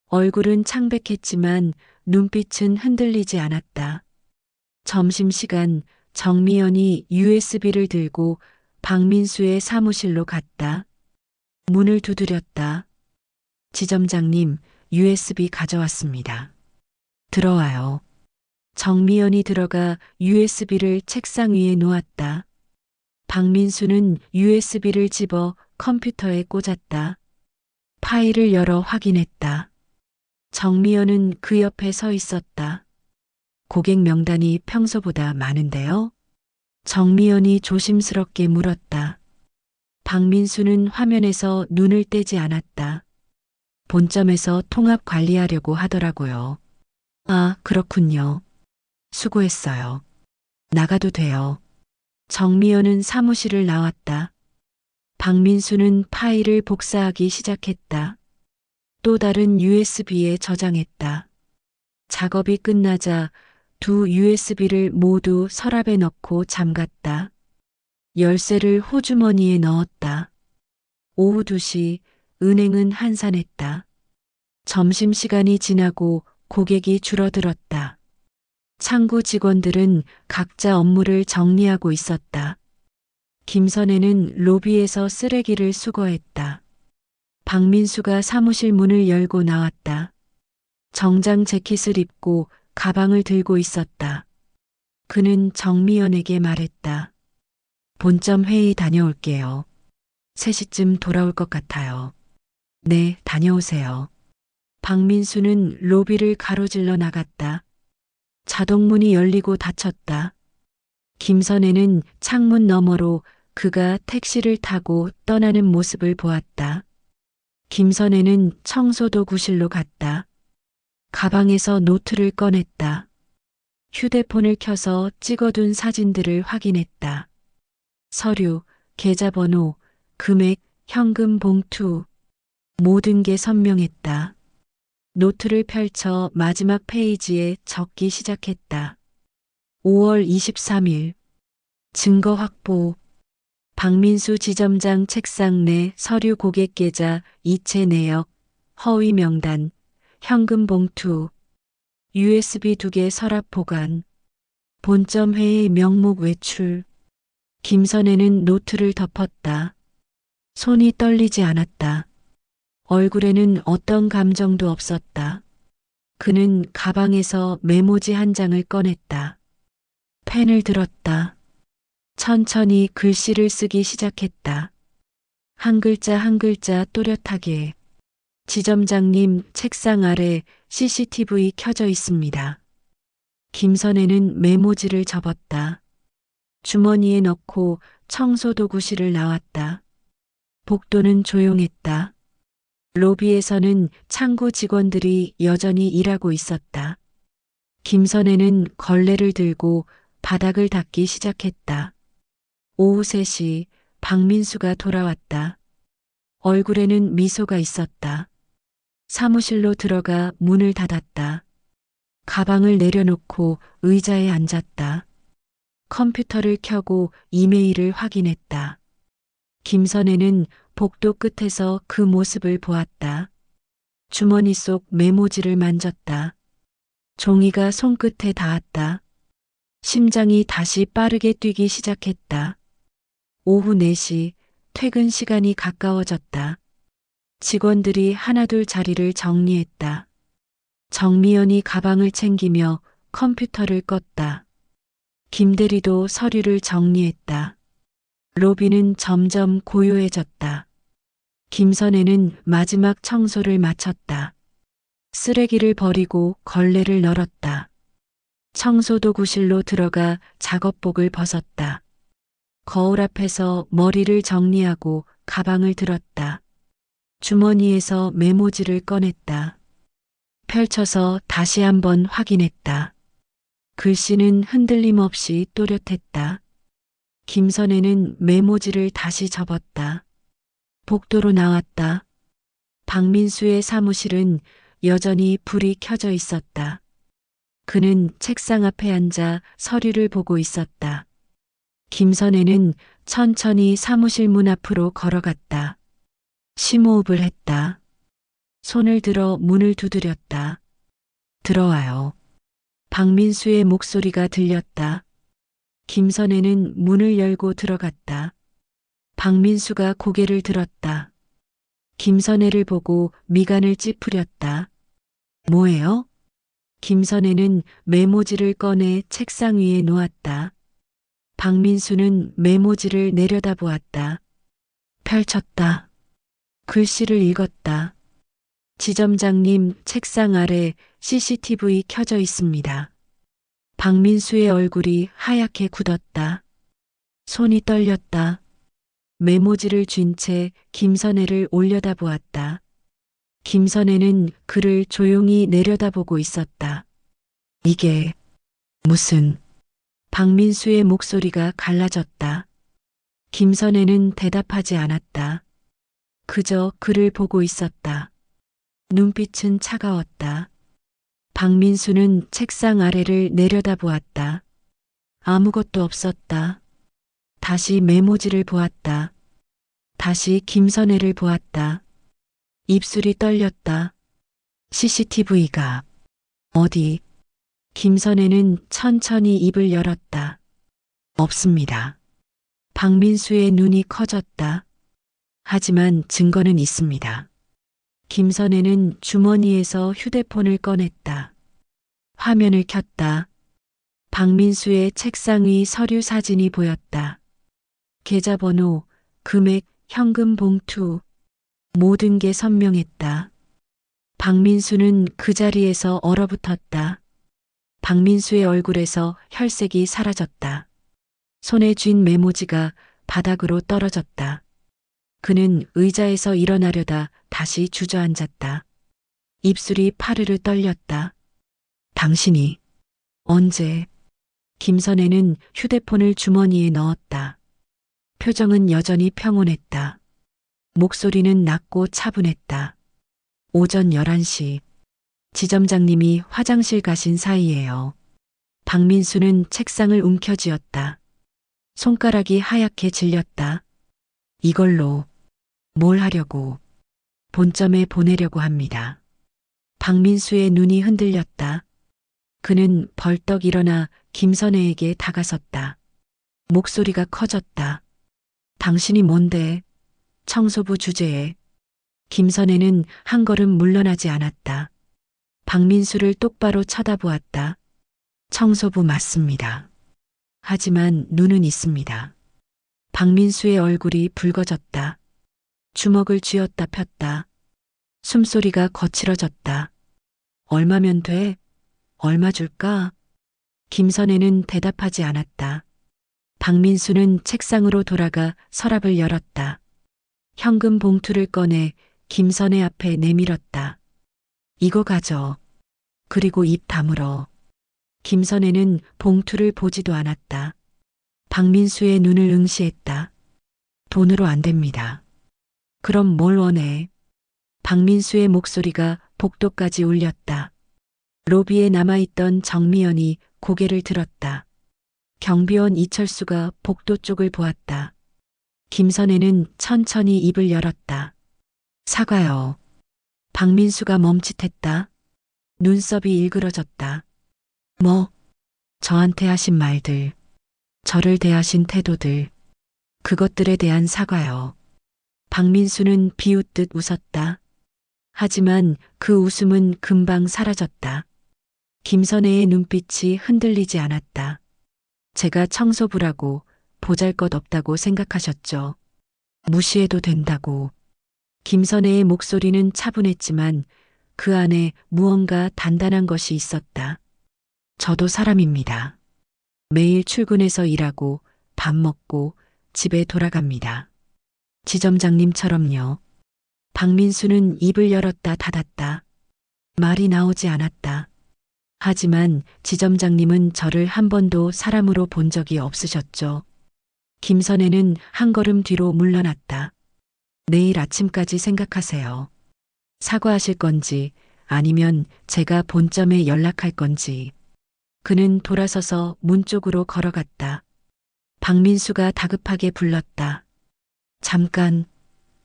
얼굴은 창백했지만 눈빛은 흔들리지 않았다. 점심시간 정미연이 USB를 들고 박민수의 사무실로 갔다. 문을 두드렸다. 지점장님, USB 가져왔습니다. 들어와요. 정미연이 들어가 USB를 책상 위에 놓았다. 박민수는 USB를 집어 컴퓨터에 꽂았다. 파일을 열어 확인했다. 정미연은 그 옆에 서 있었다. 고객 명단이 평소보다 많은데요? 정미연이 조심스럽게 물었다. 박민수는 화면에서 눈을 떼지 않았다. 본점에서 통합 관리하려고 하더라고요. 아, 그렇군요. 수고했어요. 나가도 돼요. 정미연은 사무실을 나왔다. 박민수는 파일을 복사하기 시작했다. 또 다른 USB에 저장했다. 작업이 끝나자 두 USB를 모두 서랍에 넣고 잠갔다. 열쇠를 호주머니에 넣었다. 오후 2시 은행은 한산했다. 점심시간이 지나고 고객이 줄어들었다. 창구 직원들은 각자 업무를 정리하고 있었다. 김선혜는 로비에서 쓰레기를 수거했다. 박민수가 사무실 문을 열고 나왔다. 정장 재킷을 입고 가방을 들고 있었다. 그는 정미연에게 말했다. 본점 회의 다녀올게요. 3시쯤 돌아올 것 같아요. 네, 다녀오세요. 박민수는 로비를 가로질러 나갔다. 자동문이 열리고 닫혔다. 김선혜는 창문 너머로 그가 택시를 타고 떠나는 모습을 보았다. 김선혜는 청소도구실로 갔다. 가방에서 노트를 꺼냈다. 휴대폰을 켜서 찍어둔 사진들을 확인했다. 서류, 계좌번호, 금액, 현금 봉투, 모든 게 선명했다. 노트를 펼쳐 마지막 페이지에 적기 시작했다. 5월 23일. 증거 확보. 박민수 지점장 책상 내 서류 고객 계좌 이체 내역, 허위 명단, 현금 봉투, USB 2개 서랍 보관, 본점 회의 명목 외출. 김선혜는 노트를 덮었다. 손이 떨리지 않았다. 얼굴에는 어떤 감정도 없었다. 그는 가방에서 메모지 한 장을 꺼냈다. 펜을 들었다. 천천히 글씨를 쓰기 시작했다. 한 글자 한 글자 또렷하게. 지점장님 책상 아래 CCTV 켜져 있습니다. 김선혜는 메모지를 접었다. 주머니에 넣고 청소도구실을 나왔다. 복도는 조용했다. 로비에서는 창구 직원들이 여전히 일하고 있었다. 김선혜는 걸레를 들고 바닥을 닦기 시작했다. 오후 3시 박민수가 돌아왔다. 얼굴에는 미소가 있었다. 사무실로 들어가 문을 닫았다. 가방을 내려놓고 의자에 앉았다. 컴퓨터를 켜고 이메일을 확인했다. 김선혜는 복도 끝에서 그 모습을 보았다. 주머니 속 메모지를 만졌다. 종이가 손끝에 닿았다. 심장이 다시 빠르게 뛰기 시작했다. 오후 4시 퇴근 시간이 가까워졌다. 직원들이 하나둘 자리를 정리했다. 정미연이 가방을 챙기며 컴퓨터를 껐다. 김대리도 서류를 정리했다. 로비는 점점 고요해졌다. 김선혜는 마지막 청소를 마쳤다. 쓰레기를 버리고 걸레를 널었다. 청소도구실로 들어가 작업복을 벗었다. 거울 앞에서 머리를 정리하고 가방을 들었다. 주머니에서 메모지를 꺼냈다. 펼쳐서 다시 한번 확인했다. 글씨는 흔들림 없이 또렷했다. 김선혜는 메모지를 다시 접었다. 복도로 나왔다. 박민수의 사무실은 여전히 불이 켜져 있었다. 그는 책상 앞에 앉아 서류를 보고 있었다. 김선혜는 천천히 사무실 문 앞으로 걸어갔다. 심호흡을 했다. 손을 들어 문을 두드렸다. 들어와요. 박민수의 목소리가 들렸다. 김선혜는 문을 열고 들어갔다. 박민수가 고개를 들었다. 김선혜를 보고 미간을 찌푸렸다. 뭐예요? 김선혜는 메모지를 꺼내 책상 위에 놓았다. 박민수는 메모지를 내려다보았다. 펼쳤다. 글씨를 읽었다. 지점장님 책상 아래 CCTV 켜져 있습니다. 박민수의 얼굴이 하얗게 굳었다. 손이 떨렸다. 메모지를 쥔 채 김선혜를 올려다보았다. 김선혜는 그를 조용히 내려다보고 있었다. 이게 무슨... 박민수의 목소리가 갈라졌다. 김선혜는 대답하지 않았다. 그저 그를 보고 있었다. 눈빛은 차가웠다. 박민수는 책상 아래를 내려다보았다. 아무것도 없었다. 다시 메모지를 보았다. 다시 김선혜를 보았다. 입술이 떨렸다. CCTV가 어디? 김선혜는 천천히 입을 열었다. 없습니다. 박민수의 눈이 커졌다. 하지만 증거는 있습니다. 김선혜는 주머니에서 휴대폰을 꺼냈다. 화면을 켰다. 박민수의 책상 위 서류 사진이 보였다. 계좌번호, 금액, 현금 봉투, 모든 게 선명했다. 박민수는 그 자리에서 얼어붙었다. 박민수의 얼굴에서 혈색이 사라졌다. 손에 쥔 메모지가 바닥으로 떨어졌다. 그는 의자에서 일어나려다 다시 주저앉았다. 입술이 파르르 떨렸다. 당신이 언제? 김선혜는 휴대폰을 주머니에 넣었다. 표정은 여전히 평온했다. 목소리는 낮고 차분했다. 오전 11시. 지점장님이 화장실 가신 사이에요. 박민수는 책상을 움켜쥐었다. 손가락이 하얗게 질렸다. 이걸로 뭘 하려고? 본점에 보내려고 합니다. 박민수의 눈이 흔들렸다. 그는 벌떡 일어나 김선혜에게 다가섰다. 목소리가 커졌다. 당신이 뭔데? 청소부 주제에. 김선혜는 한 걸음 물러나지 않았다. 박민수를 똑바로 쳐다보았다. 청소부 맞습니다. 하지만 눈은 있습니다. 박민수의 얼굴이 붉어졌다. 주먹을 쥐었다 폈다. 숨소리가 거칠어졌다. 얼마면 돼? 얼마 줄까? 김선혜는 대답하지 않았다. 박민수는 책상으로 돌아가 서랍을 열었다. 현금 봉투를 꺼내 김선혜 앞에 내밀었다. 이거 가져. 그리고 입 다물어. 김선혜는 봉투를 보지도 않았다. 박민수의 눈을 응시했다. 돈으로 안 됩니다. 그럼 뭘 원해? 박민수의 목소리가 복도까지 울렸다. 로비에 남아있던 정미연이 고개를 들었다. 경비원 이철수가 복도 쪽을 보았다. 김선혜는 천천히 입을 열었다. 사과요. 박민수가 멈칫했다. 눈썹이 일그러졌다. 뭐? 저한테 하신 말들, 저를 대하신 태도들, 그것들에 대한 사과요. 박민수는 비웃듯 웃었다. 하지만 그 웃음은 금방 사라졌다. 김선혜의 눈빛이 흔들리지 않았다. 제가 청소부라고 보잘것없다고 생각하셨죠. 무시해도 된다고. 김선혜의 목소리는 차분했지만 그 안에 무언가 단단한 것이 있었다. 저도 사람입니다. 매일 출근해서 일하고 밥 먹고 집에 돌아갑니다. 지점장님처럼요. 박민수는 입을 열었다 닫았다. 말이 나오지 않았다. 하지만 지점장님은 저를 한 번도 사람으로 본 적이 없으셨죠. 김선혜는 한 걸음 뒤로 물러났다. 내일 아침까지 생각하세요. 사과하실 건지 아니면 제가 본점에 연락할 건지. 그는 돌아서서 문 쪽으로 걸어갔다. 박민수가 다급하게 불렀다.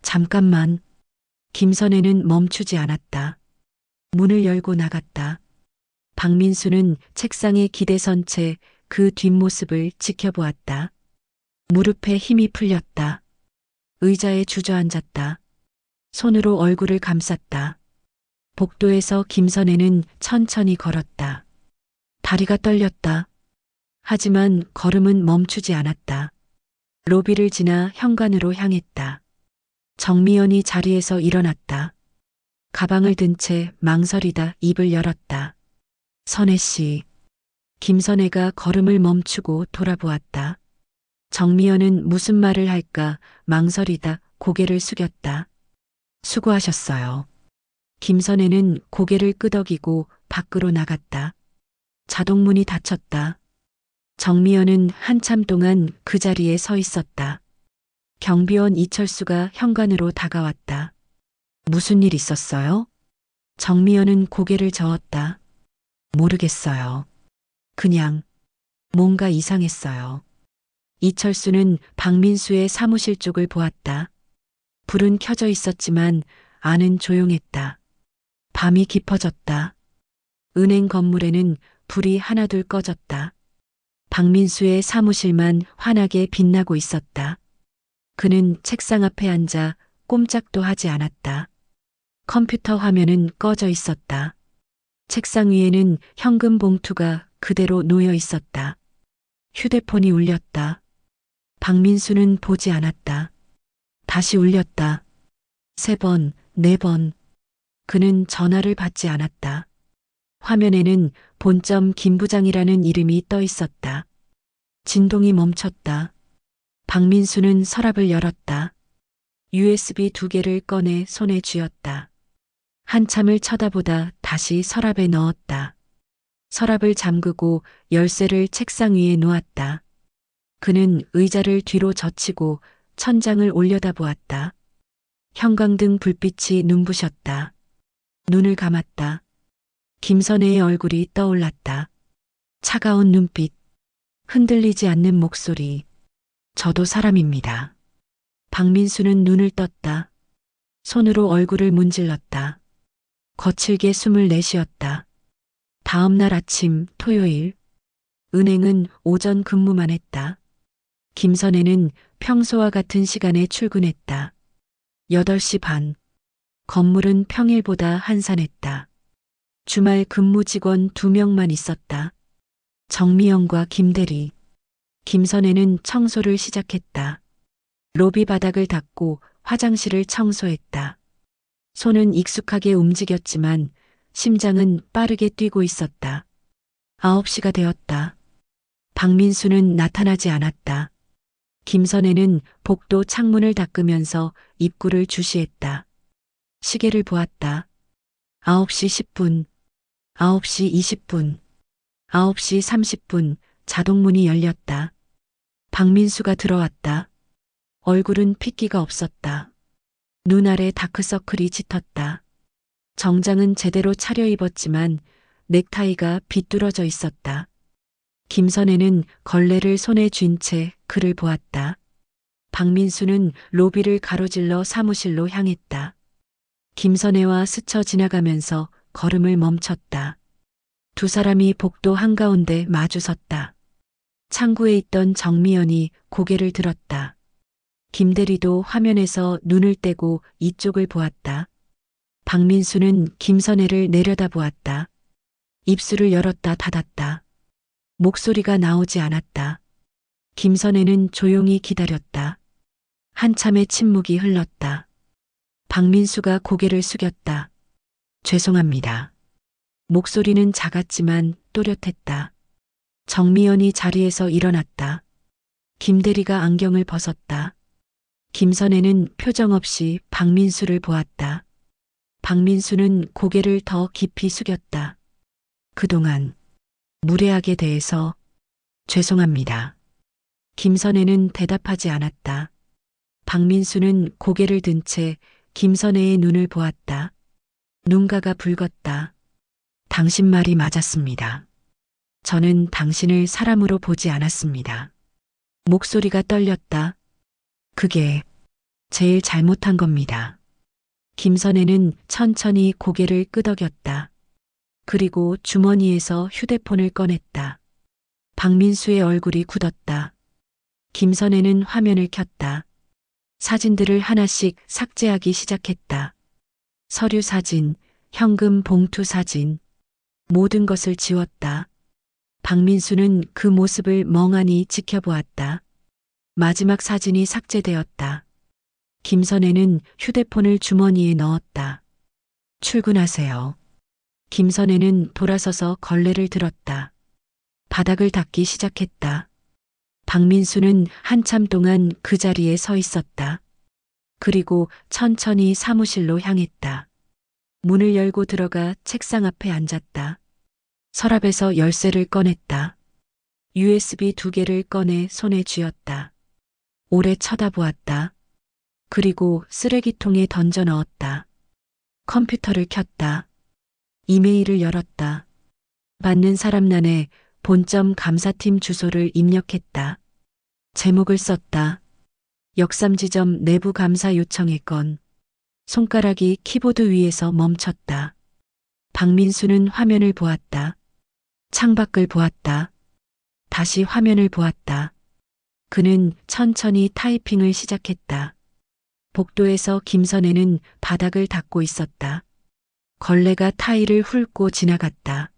잠깐만. 김선혜는 멈추지 않았다. 문을 열고 나갔다. 박민수는 책상에 기대선 채 그 뒷모습을 지켜보았다. 무릎에 힘이 풀렸다. 의자에 주저앉았다. 손으로 얼굴을 감쌌다. 복도에서 김선혜는 천천히 걸었다. 다리가 떨렸다. 하지만 걸음은 멈추지 않았다. 로비를 지나 현관으로 향했다. 정미연이 자리에서 일어났다. 가방을 든 채 망설이다 입을 열었다. 선혜 씨. 김선혜가 걸음을 멈추고 돌아보았다. 정미연은 무슨 말을 할까 망설이다 고개를 숙였다. 수고하셨어요. 김선혜는 고개를 끄덕이고 밖으로 나갔다. 자동문이 닫혔다. 정미연은 한참 동안 그 자리에 서 있었다. 경비원 이철수가 현관으로 다가왔다. 무슨 일 있었어요? 정미연은 고개를 저었다. 모르겠어요. 그냥 뭔가 이상했어요. 이철수는 박민수의 사무실 쪽을 보았다. 불은 켜져 있었지만 안은 조용했다. 밤이 깊어졌다. 은행 건물에는 불이 하나둘 꺼졌다. 박민수의 사무실만 환하게 빛나고 있었다. 그는 책상 앞에 앉아 꼼짝도 하지 않았다. 컴퓨터 화면은 꺼져 있었다. 책상 위에는 현금 봉투가 그대로 놓여 있었다. 휴대폰이 울렸다. 박민수는 보지 않았다. 다시 울렸다. 3번, 4번. 그는 전화를 받지 않았다. 화면에는 본점 김 부장이라는 이름이 떠 있었다. 진동이 멈췄다. 박민수는 서랍을 열었다. USB 2개를 꺼내 손에 쥐었다. 한참을 쳐다보다 다시 서랍에 넣었다. 서랍을 잠그고 열쇠를 책상 위에 놓았다. 그는 의자를 뒤로 젖히고 천장을 올려다보았다. 형광등 불빛이 눈부셨다. 눈을 감았다. 김선혜의 얼굴이 떠올랐다. 차가운 눈빛, 흔들리지 않는 목소리. 저도 사람입니다. 박민수는 눈을 떴다. 손으로 얼굴을 문질렀다. 거칠게 숨을 내쉬었다. 다음 날 아침 토요일. 은행은 오전 근무만 했다. 김선혜는 평소와 같은 시간에 출근했다. 8시 반. 건물은 평일보다 한산했다. 주말 근무 직원 2명만 있었다. 정미영과 김대리. 김선혜는 청소를 시작했다. 로비 바닥을 닦고 화장실을 청소했다. 손은 익숙하게 움직였지만 심장은 빠르게 뛰고 있었다. 9시가 되었다. 박민수는 나타나지 않았다. 김선혜는 복도 창문을 닦으면서 입구를 주시했다. 시계를 보았다. 9시 10분, 9시 20분, 9시 30분 자동문이 열렸다. 박민수가 들어왔다. 얼굴은 핏기가 없었다. 눈 아래 다크서클이 짙었다. 정장은 제대로 차려입었지만 넥타이가 비뚤어져 있었다. 김선혜는 걸레를 손에 쥔 채 그를 보았다. 박민수는 로비를 가로질러 사무실로 향했다. 김선혜와 스쳐 지나가면서 걸음을 멈췄다. 두 사람이 복도 한가운데 마주섰다. 창구에 있던 정미연이 고개를 들었다. 김대리도 화면에서 눈을 떼고 이쪽을 보았다. 박민수는 김선혜를 내려다보았다. 입술을 열었다 닫았다. 목소리가 나오지 않았다. 김선혜는 조용히 기다렸다. 한참의 침묵이 흘렀다. 박민수가 고개를 숙였다. 죄송합니다. 목소리는 작았지만 또렷했다. 정미연이 자리에서 일어났다. 김대리가 안경을 벗었다. 김선혜는 표정 없이 박민수를 보았다. 박민수는 고개를 더 깊이 숙였다. 그동안 무례하게 대해서 죄송합니다. 김선혜는 대답하지 않았다. 박민수는 고개를 든 채 김선혜의 눈을 보았다. 눈가가 붉었다. 당신 말이 맞았습니다. 저는 당신을 사람으로 보지 않았습니다. 목소리가 떨렸다. 그게 제일 잘못한 겁니다. 김선혜는 천천히 고개를 끄덕였다. 그리고 주머니에서 휴대폰을 꺼냈다. 박민수의 얼굴이 굳었다. 김선혜는 화면을 켰다. 사진들을 하나씩 삭제하기 시작했다. 서류 사진, 현금 봉투 사진, 모든 것을 지웠다. 박민수는 그 모습을 멍하니 지켜보았다. 마지막 사진이 삭제되었다. 김선혜는 휴대폰을 주머니에 넣었다. 출근하세요. 김선혜는 돌아서서 걸레를 들었다. 바닥을 닦기 시작했다. 박민수는 한참 동안 그 자리에 서 있었다. 그리고 천천히 사무실로 향했다. 문을 열고 들어가 책상 앞에 앉았다. 서랍에서 열쇠를 꺼냈다. USB 2개를 꺼내 손에 쥐었다. 오래 쳐다보았다. 그리고 쓰레기통에 던져 넣었다. 컴퓨터를 켰다. 이메일을 열었다. 받는 사람란에 본점 감사팀 주소를 입력했다. 제목을 썼다. 역삼지점 내부 감사 요청의 건. 손가락이 키보드 위에서 멈췄다. 박민수는 화면을 보았다. 창밖을 보았다. 다시 화면을 보았다. 그는 천천히 타이핑을 시작했다. 복도에서 김선혜는 바닥을 닦고 있었다. 걸레가 타일을 훑고 지나갔다.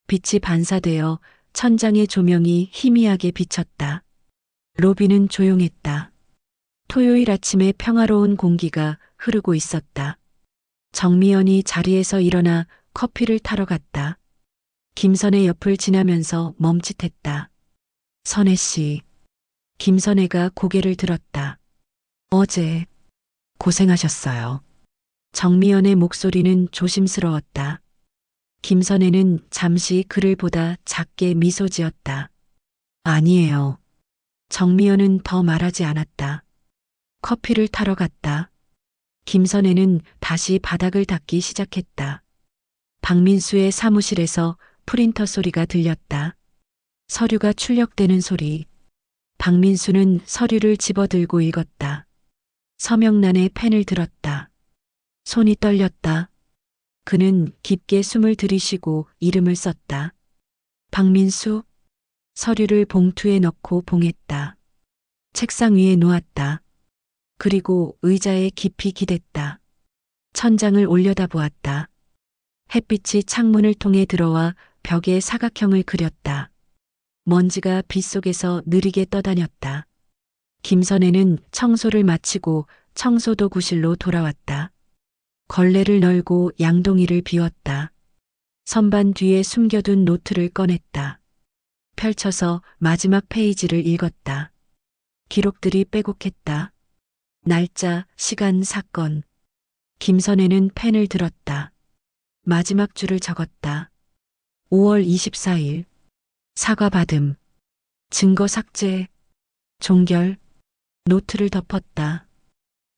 빛이 반사되어 천장의 조명이 희미하게 비쳤다. 로비는 조용했다. 토요일 아침의 평화로운 공기가 흐르고 있었다. 정미연이 자리에서 일어나 커피를 타러 갔다. 김선혜 옆을 지나면서 멈칫했다. 선혜 씨. 김선혜가 고개를 들었다. 어제 고생하셨어요. 정미연의 목소리는 조심스러웠다. 김선혜는 잠시 그를 보다 작게 미소 지었다. 아니에요. 정미연은 더 말하지 않았다. 커피를 타러 갔다. 김선혜는 다시 바닥을 닦기 시작했다. 박민수의 사무실에서 프린터 소리가 들렸다. 서류가 출력되는 소리. 박민수는 서류를 집어들고 읽었다. 서명란에 펜을 들었다. 손이 떨렸다. 그는 깊게 숨을 들이쉬고 이름을 썼다. 박민수. 서류를 봉투에 넣고 봉했다. 책상 위에 놓았다. 그리고 의자에 깊이 기댔다. 천장을 올려다보았다. 햇빛이 창문을 통해 들어와 벽에 사각형을 그렸다. 먼지가 빗속에서 느리게 떠다녔다. 김선혜는 청소를 마치고 청소도구실로 돌아왔다. 걸레를 널고 양동이를 비웠다. 선반 뒤에 숨겨둔 노트를 꺼냈다. 펼쳐서 마지막 페이지를 읽었다. 기록들이 빼곡했다. 날짜, 시간, 사건. 김선혜는 펜을 들었다. 마지막 줄을 적었다. 5월 24일. 사과 받음. 증거 삭제. 종결. 노트를 덮었다.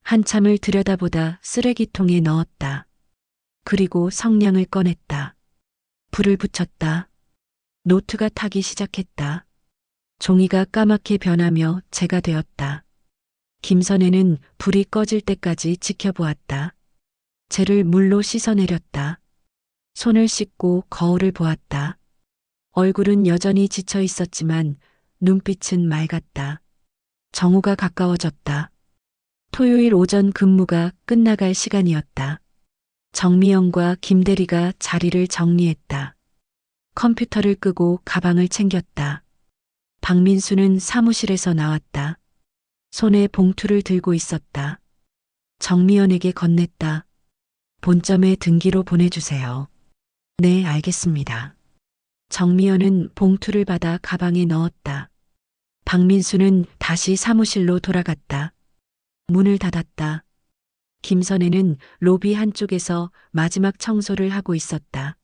한참을 들여다보다 쓰레기통에 넣었다. 그리고 성냥을 꺼냈다. 불을 붙였다. 노트가 타기 시작했다. 종이가 까맣게 변하며 재가 되었다. 김선혜는 불이 꺼질 때까지 지켜보았다. 재를 물로 씻어내렸다. 손을 씻고 거울을 보았다. 얼굴은 여전히 지쳐 있었지만 눈빛은 맑았다. 정오가 가까워졌다. 토요일 오전 근무가 끝나갈 시간이었다. 정미영과 김대리가 자리를 정리했다. 컴퓨터를 끄고 가방을 챙겼다. 박민수는 사무실에서 나왔다. 손에 봉투를 들고 있었다. 정미연에게 건넸다. 본점에 등기로 보내주세요. 네, 알겠습니다. 정미연은 봉투를 받아 가방에 넣었다. 박민수는 다시 사무실로 돌아갔다. 문을 닫았다. 김선혜는 로비 한쪽에서 마지막 청소를 하고 있었다.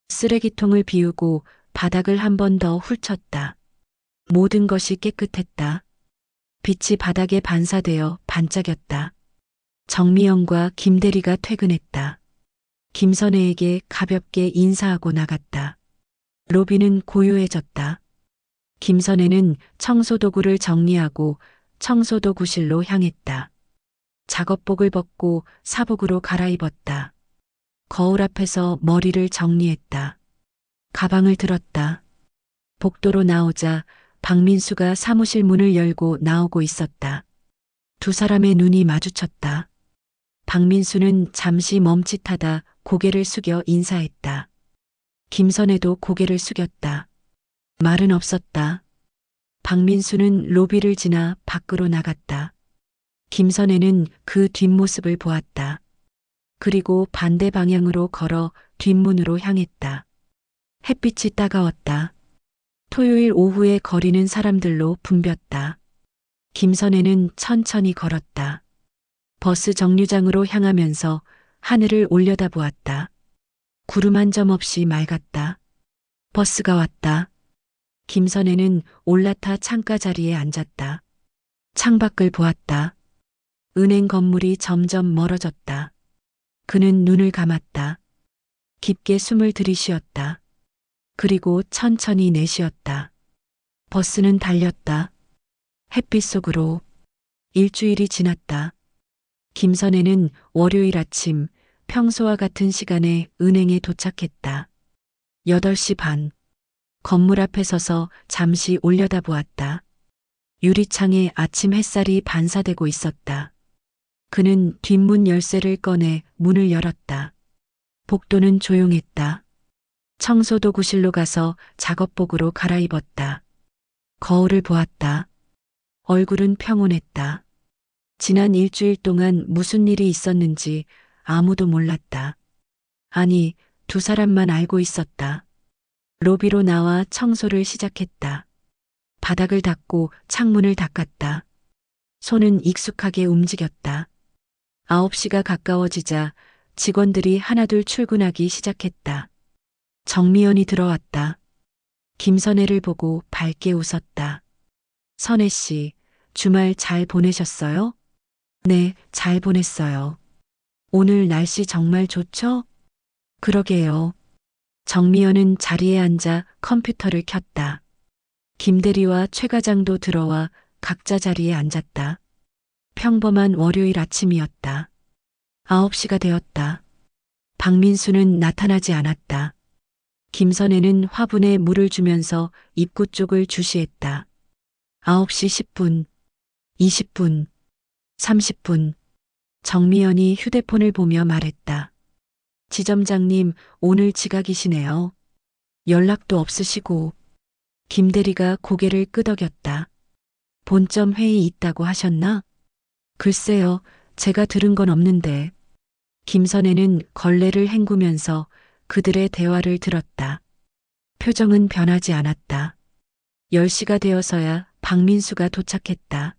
쓰레기통을 비우고 바닥을 한 번 더 훑쳤다. 모든 것이 깨끗했다. 빛이 바닥에 반사되어 반짝였다. 정미영과 김대리가 퇴근했다. 김선혜에게 가볍게 인사하고 나갔다. 로비는 고요해졌다. 김선혜는 청소도구를 정리하고 청소도구실로 향했다. 작업복을 벗고 사복으로 갈아입었다. 거울 앞에서 머리를 정리했다. 가방을 들었다. 복도로 나오자 박민수가 사무실 문을 열고 나오고 있었다. 두 사람의 눈이 마주쳤다. 박민수는 잠시 멈칫하다 고개를 숙여 인사했다. 김선혜도 고개를 숙였다. 말은 없었다. 박민수는 로비를 지나 밖으로 나갔다. 김선혜는 그 뒷모습을 보았다. 그리고 반대 방향으로 걸어 뒷문으로 향했다. 햇빛이 따가웠다. 토요일 오후에 거리는 사람들로 붐볐다. 김선혜는 천천히 걸었다. 버스 정류장으로 향하면서 하늘을 올려다보았다. 구름 한 점 없이 맑았다. 버스가 왔다. 김선혜는 올라타 창가 자리에 앉았다. 창밖을 보았다. 은행 건물이 점점 멀어졌다. 그는 눈을 감았다. 깊게 숨을 들이쉬었다. 그리고 천천히 내쉬었다. 버스는 달렸다. 햇빛 속으로. 일주일이 지났다. 김선혜는 월요일 아침 평소와 같은 시간에 은행에 도착했다. 8시 반. 건물 앞에 서서 잠시 올려다보았다. 유리창에 아침 햇살이 반사되고 있었다. 그는 뒷문 열쇠를 꺼내 문을 열었다. 복도는 조용했다. 청소도구실로 가서 작업복으로 갈아입었다. 거울을 보았다. 얼굴은 평온했다. 지난 일주일 동안 무슨 일이 있었는지 아무도 몰랐다. 아니, 두 사람만 알고 있었다. 로비로 나와 청소를 시작했다. 바닥을 닦고 창문을 닦았다. 손은 익숙하게 움직였다. 9시가 가까워지자 직원들이 하나둘 출근하기 시작했다. 정미연이 들어왔다. 김선혜를 보고 밝게 웃었다. 선혜 씨, 주말 잘 보내셨어요? 네, 잘 보냈어요. 오늘 날씨 정말 좋죠? 그러게요. 정미연은 자리에 앉아 컴퓨터를 켰다. 김대리와 최 과장도 들어와 각자 자리에 앉았다. 평범한 월요일 아침이었다. 9시가 되었다. 박민수는 나타나지 않았다. 김선혜는 화분에 물을 주면서 입구 쪽을 주시했다. 9시 10분, 20분, 30분. 정미연이 휴대폰을 보며 말했다. 지점장님, 오늘 지각이시네요. 연락도 없으시고. 김대리가 고개를 끄덕였다. 본점 회의 있다고 하셨나? 글쎄요, 제가 들은 건 없는데. 김선혜는 걸레를 헹구면서 그들의 대화를 들었다. 표정은 변하지 않았다. 10시가 되어서야 박민수가 도착했다.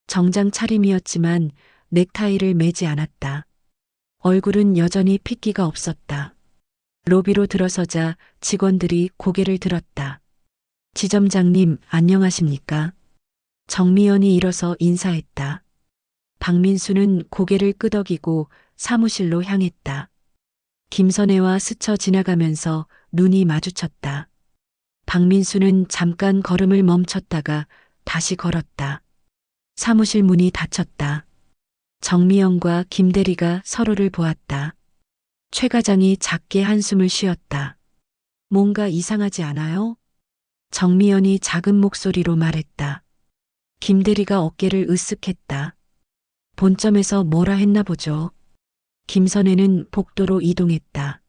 정장 차림이었지만 넥타이를 매지 않았다. 얼굴은 여전히 핏기가 없었다. 로비로 들어서자 직원들이 고개를 들었다. 지점장님, 안녕하십니까? 정미연이 일어서 인사했다. 박민수는 고개를 끄덕이고 사무실로 향했다. 김선혜와 스쳐 지나가면서 눈이 마주쳤다. 박민수는 잠깐 걸음을 멈췄다가 다시 걸었다. 사무실 문이 닫혔다. 정미영과 김대리가 서로를 보았다. 최 과장이 작게 한숨을 쉬었다. 뭔가 이상하지 않아요? 정미연이 작은 목소리로 말했다. 김대리가 어깨를 으쓱했다. 본점에서 뭐라 했나 보죠. 김선혜는 복도로 이동했다.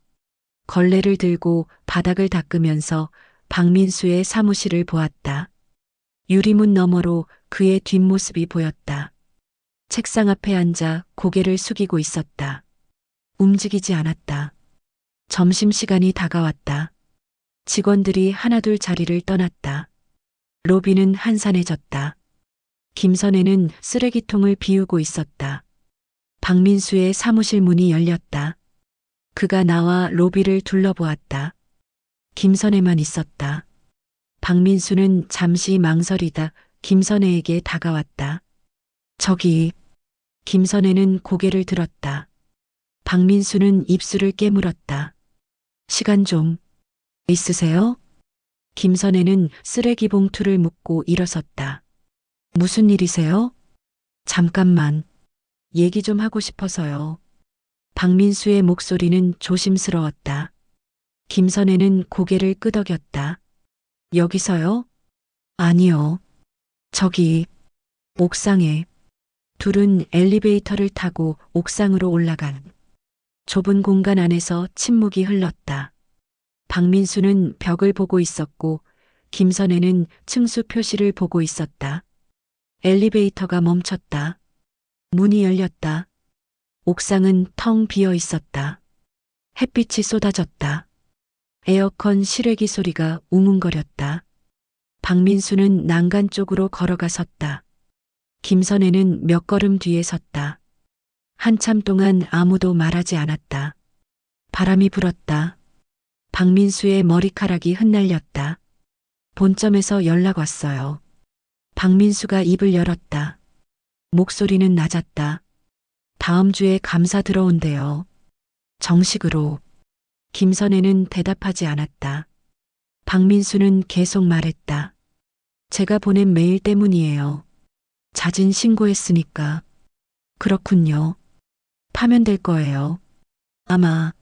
걸레를 들고 바닥을 닦으면서 박민수의 사무실을 보았다. 유리문 너머로 그의 뒷모습이 보였다. 책상 앞에 앉아 고개를 숙이고 있었다. 움직이지 않았다. 점심시간이 다가왔다. 직원들이 하나둘 자리를 떠났다. 로비는 한산해졌다. 김선혜는 쓰레기통을 비우고 있었다. 박민수의 사무실 문이 열렸다. 그가 나와 로비를 둘러보았다. 김선혜만 있었다. 박민수는 잠시 망설이다 김선혜에게 다가왔다. 저기. 김선혜는 고개를 들었다. 박민수는 입술을 깨물었다. 시간 좀 있으세요? 김선혜는 쓰레기 봉투를 묶고 일어섰다. 무슨 일이세요? 잠깐만. 얘기 좀 하고 싶어서요. 박민수의 목소리는 조심스러웠다. 김선혜는 고개를 끄덕였다. 여기서요? 아니요. 저기, 옥상에. 둘은 엘리베이터를 타고 옥상으로 올라간. 좁은 공간 안에서 침묵이 흘렀다. 박민수는 벽을 보고 있었고 김선혜는 층수 표시를 보고 있었다. 엘리베이터가 멈췄다. 문이 열렸다. 옥상은 텅 비어 있었다. 햇빛이 쏟아졌다. 에어컨 실외기 소리가 웅웅거렸다. 박민수는 난간 쪽으로 걸어가 섰다. 김선혜는 몇 걸음 뒤에 섰다. 한참 동안 아무도 말하지 않았다. 바람이 불었다. 박민수의 머리카락이 흩날렸다. 본점에서 연락 왔어요. 박민수가 입을 열었다. 목소리는 낮았다. 다음 주에 감사 들어온대요. 정식으로. 김선혜는 대답하지 않았다. 박민수는 계속 말했다. 제가 보낸 메일 때문이에요. 자진 신고했으니까. 그렇군요. 파면될 거예요. 아마.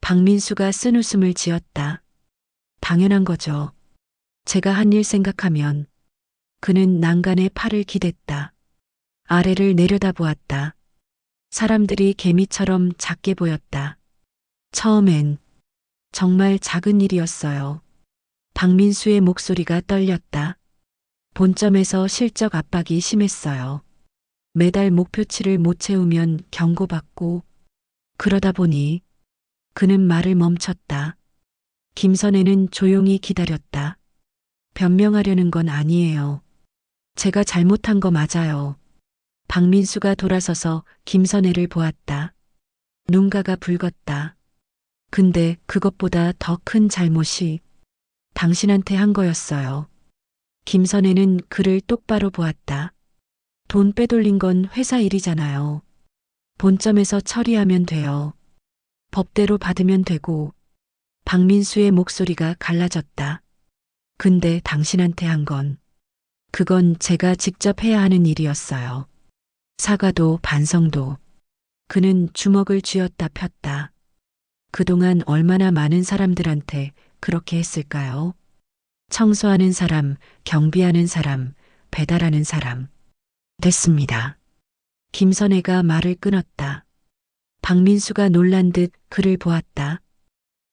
박민수가 쓴웃음을 지었다. 당연한 거죠. 제가 한 일 생각하면. 그는 난간에 팔을 기댔다. 아래를 내려다보았다. 사람들이 개미처럼 작게 보였다. 처음엔 정말 작은 일이었어요. 박민수의 목소리가 떨렸다. 본점에서 실적 압박이 심했어요. 매달 목표치를 못 채우면 경고받고 그러다 보니 그는 말을 멈췄다. 김선혜는 조용히 기다렸다. 변명하려는 건 아니에요. 제가 잘못한 거 맞아요. 박민수가 돌아서서 김선혜를 보았다. 눈가가 붉었다. 근데 그것보다 더 큰 잘못이 당신한테 한 거였어요. 김선혜는 그를 똑바로 보았다. 돈 빼돌린 건 회사 일이잖아요. 본점에서 처리하면 돼요. 법대로 받으면 되고. 박민수의 목소리가 갈라졌다. 근데 당신한테 한 건, 그건 제가 직접 해야 하는 일이었어요. 사과도 반성도. 그는 주먹을 쥐었다 폈다. 그동안 얼마나 많은 사람들한테 그렇게 했을까요? 청소하는 사람, 경비하는 사람, 배달하는 사람. 됐습니다. 김선혜가 말을 끊었다. 박민수가 놀란 듯 그를 보았다.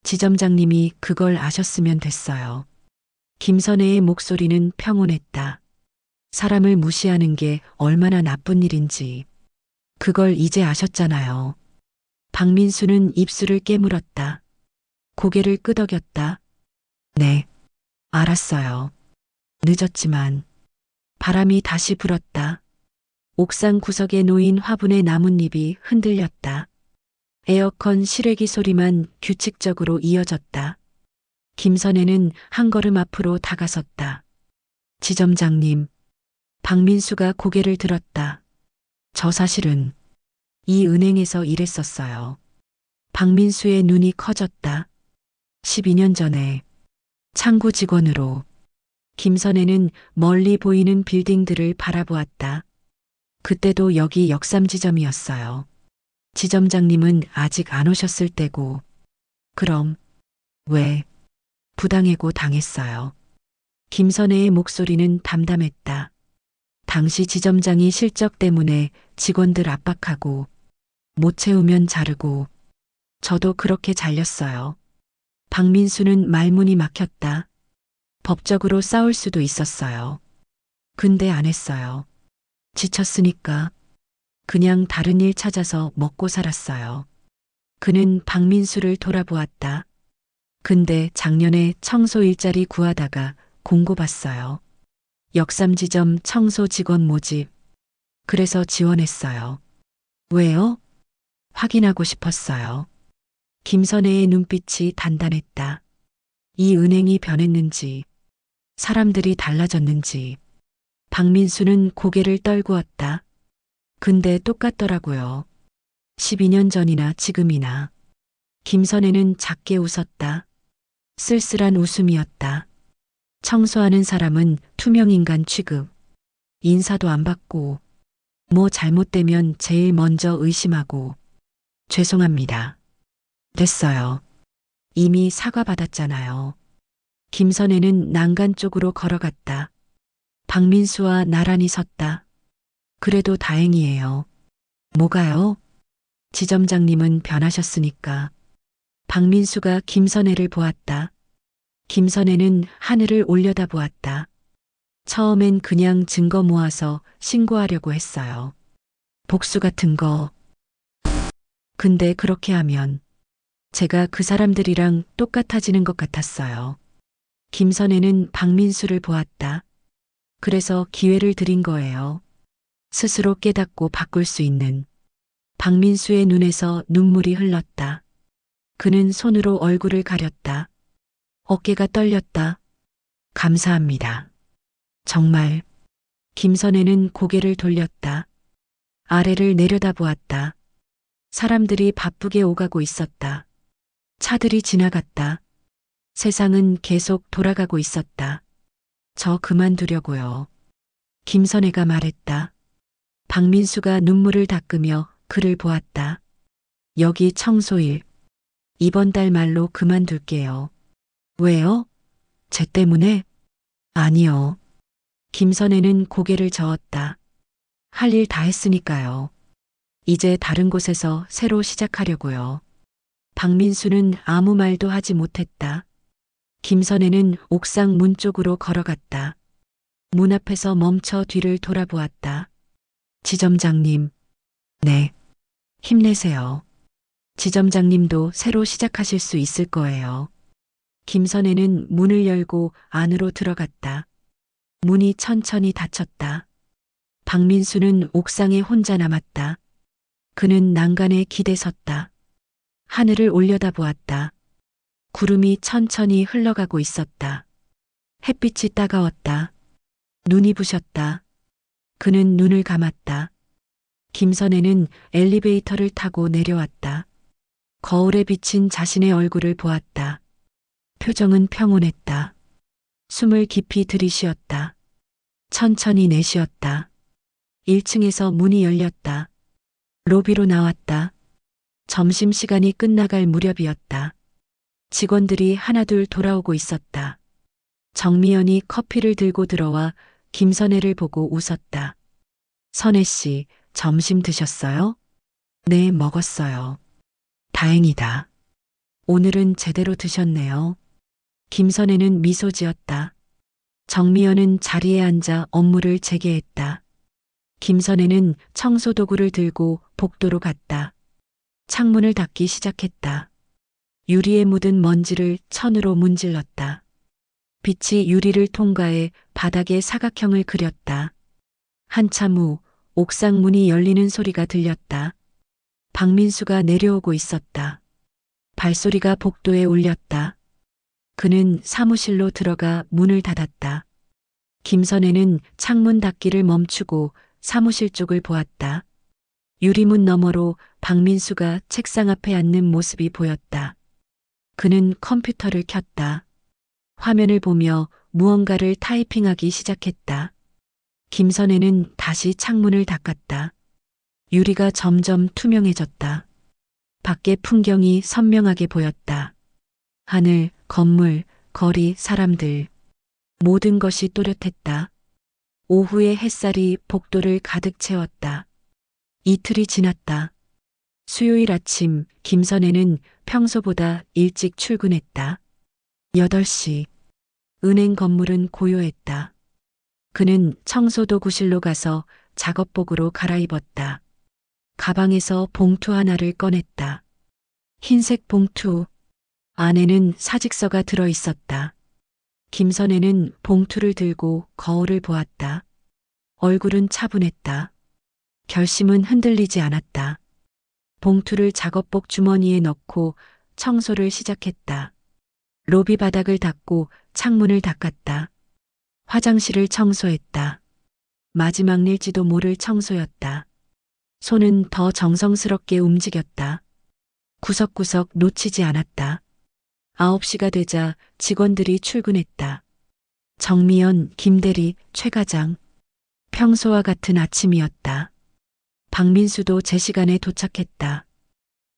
지점장님이 그걸 아셨으면 됐어요. 김선혜의 목소리는 평온했다. 사람을 무시하는 게 얼마나 나쁜 일인지. 그걸 이제 아셨잖아요. 박민수는 입술을 깨물었다. 고개를 끄덕였다. 네, 알았어요. 늦었지만. 바람이 다시 불었다. 옥상 구석에 놓인 화분의 나뭇잎이 흔들렸다. 에어컨 실외기 소리만 규칙적으로 이어졌다. 김선혜는 한 걸음 앞으로 다가섰다. 지점장님. 박민수가 고개를 들었다. 저 사실은 이 은행에서 일했었어요. 박민수의 눈이 커졌다. 12년 전에 창구 직원으로. 김선혜는 멀리 보이는 빌딩들을 바라보았다. 그때도 여기 역삼지점이었어요. 지점장님은 아직 안 오셨을 때고. 그럼 왜 부당해고 당했어요. 김선혜의 목소리는 담담했다. 당시 지점장이 실적 때문에 직원들 압박하고 못 채우면 자르고 저도 그렇게 잘렸어요. 박민수는 말문이 막혔다. 법적으로 싸울 수도 있었어요. 근데 안 했어요. 지쳤으니까 그냥 다른 일 찾아서 먹고 살았어요. 그는 박민수를 돌아보았다. 근데 작년에 청소 일자리 구하다가 공고봤어요. 역삼지점 청소 직원 모집. 그래서 지원했어요. 왜요? 확인하고 싶었어요. 김선혜의 눈빛이 단단했다. 이 은행이 변했는지, 사람들이 달라졌는지. 박민수는 고개를 떨구었다. 근데 똑같더라고요. 12년 전이나 지금이나. 김선혜는 작게 웃었다. 쓸쓸한 웃음이었다. 청소하는 사람은 투명인간 취급. 인사도 안 받고, 뭐 잘못되면 제일 먼저 의심하고. 죄송합니다. 됐어요. 이미 사과받았잖아요. 김선혜는 난간 쪽으로 걸어갔다. 박민수와 나란히 섰다. 그래도 다행이에요. 뭐가요? 지점장님은 변하셨으니까. 박민수가 김선혜를 보았다. 김선혜는 하늘을 올려다보았다. 처음엔 그냥 증거 모아서 신고하려고 했어요. 복수 같은 거. 근데 그렇게 하면 제가 그 사람들이랑 똑같아지는 것 같았어요. 김선혜는 박민수를 보았다. 그래서 기회를 드린 거예요. 스스로 깨닫고 바꿀 수 있는. 박민수의 눈에서 눈물이 흘렀다. 그는 손으로 얼굴을 가렸다. 어깨가 떨렸다. 감사합니다. 정말. 김선혜는 고개를 돌렸다. 아래를 내려다보았다. 사람들이 바쁘게 오가고 있었다. 차들이 지나갔다. 세상은 계속 돌아가고 있었다. 저 그만두려고요. 김선혜가 말했다. 박민수가 눈물을 닦으며 그를 보았다. 여기 청소일. 이번 달 말로 그만둘게요. 왜요? 쟤 때문에? 아니요. 김선혜는 고개를 저었다. 할 일 다 했으니까요. 이제 다른 곳에서 새로 시작하려고요. 박민수는 아무 말도 하지 못했다. 김선혜는 옥상 문 쪽으로 걸어갔다. 문 앞에서 멈춰 뒤를 돌아보았다. 지점장님. 네. 힘내세요. 지점장님도 새로 시작하실 수 있을 거예요. 김선혜는 문을 열고 안으로 들어갔다. 문이 천천히 닫혔다. 박민수는 옥상에 혼자 남았다. 그는 난간에 기대 섰다. 하늘을 올려다보았다. 구름이 천천히 흘러가고 있었다. 햇빛이 따가웠다. 눈이 부셨다. 그는 눈을 감았다. 김선혜는 엘리베이터를 타고 내려왔다. 거울에 비친 자신의 얼굴을 보았다. 표정은 평온했다. 숨을 깊이 들이쉬었다. 천천히 내쉬었다. 1층에서 문이 열렸다. 로비로 나왔다. 점심시간이 끝나갈 무렵이었다. 직원들이 하나둘 돌아오고 있었다. 정미연이 커피를 들고 들어와 김선혜를 보고 웃었다. 선혜 씨, 점심 드셨어요? 네, 먹었어요. 다행이다. 오늘은 제대로 드셨네요. 김선혜는 미소 지었다. 정미연은 자리에 앉아 업무를 재개했다. 김선혜는 청소도구를 들고 복도로 갔다. 창문을 닫기 시작했다. 유리에 묻은 먼지를 천으로 문질렀다. 빛이 유리를 통과해 바닥에 사각형을 그렸다. 한참 후 옥상 문이 열리는 소리가 들렸다. 박민수가 내려오고 있었다. 발소리가 복도에 울렸다. 그는 사무실로 들어가 문을 닫았다. 김선혜는 창문 닫기를 멈추고 사무실 쪽을 보았다. 유리문 너머로 박민수가 책상 앞에 앉는 모습이 보였다. 그는 컴퓨터를 켰다. 화면을 보며 무언가를 타이핑하기 시작했다. 김선혜는 다시 창문을 닫았다. 유리가 점점 투명해졌다. 밖의 풍경이 선명하게 보였다. 하늘, 건물, 거리, 사람들. 모든 것이 또렷했다. 오후의 햇살이 복도를 가득 채웠다. 이틀이 지났다. 수요일 아침 김선혜는 평소보다 일찍 출근했다. 8시. 은행 건물은 고요했다. 그는 청소도구실로 가서 작업복으로 갈아입었다. 가방에서 봉투 하나를 꺼냈다. 흰색 봉투. 안에는 사직서가 들어 있었다. 김선혜는 봉투를 들고 거울을 보았다. 얼굴은 차분했다. 결심은 흔들리지 않았다. 봉투를 작업복 주머니에 넣고 청소를 시작했다. 로비 바닥을 닦고 창문을 닦았다. 화장실을 청소했다. 마지막 일지도 모를 청소였다. 손은 더 정성스럽게 움직였다. 구석구석 놓치지 않았다. 9시가 되자 직원들이 출근했다. 정미연, 김대리, 최 과장. 평소와 같은 아침이었다. 박민수도 제 시간에 도착했다.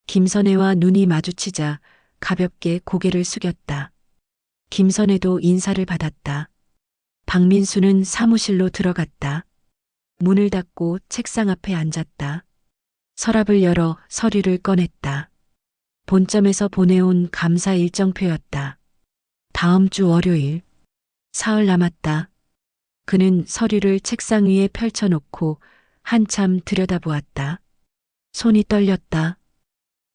김선혜와 눈이 마주치자 가볍게 고개를 숙였다. 김선혜도 인사를 받았다. 박민수는 사무실로 들어갔다. 문을 닫고 책상 앞에 앉았다. 서랍을 열어 서류를 꺼냈다. 본점에서 보내온 감사 일정표였다. 다음 주 월요일. 사흘 남았다. 그는 서류를 책상 위에 펼쳐놓고 한참 들여다보았다. 손이 떨렸다.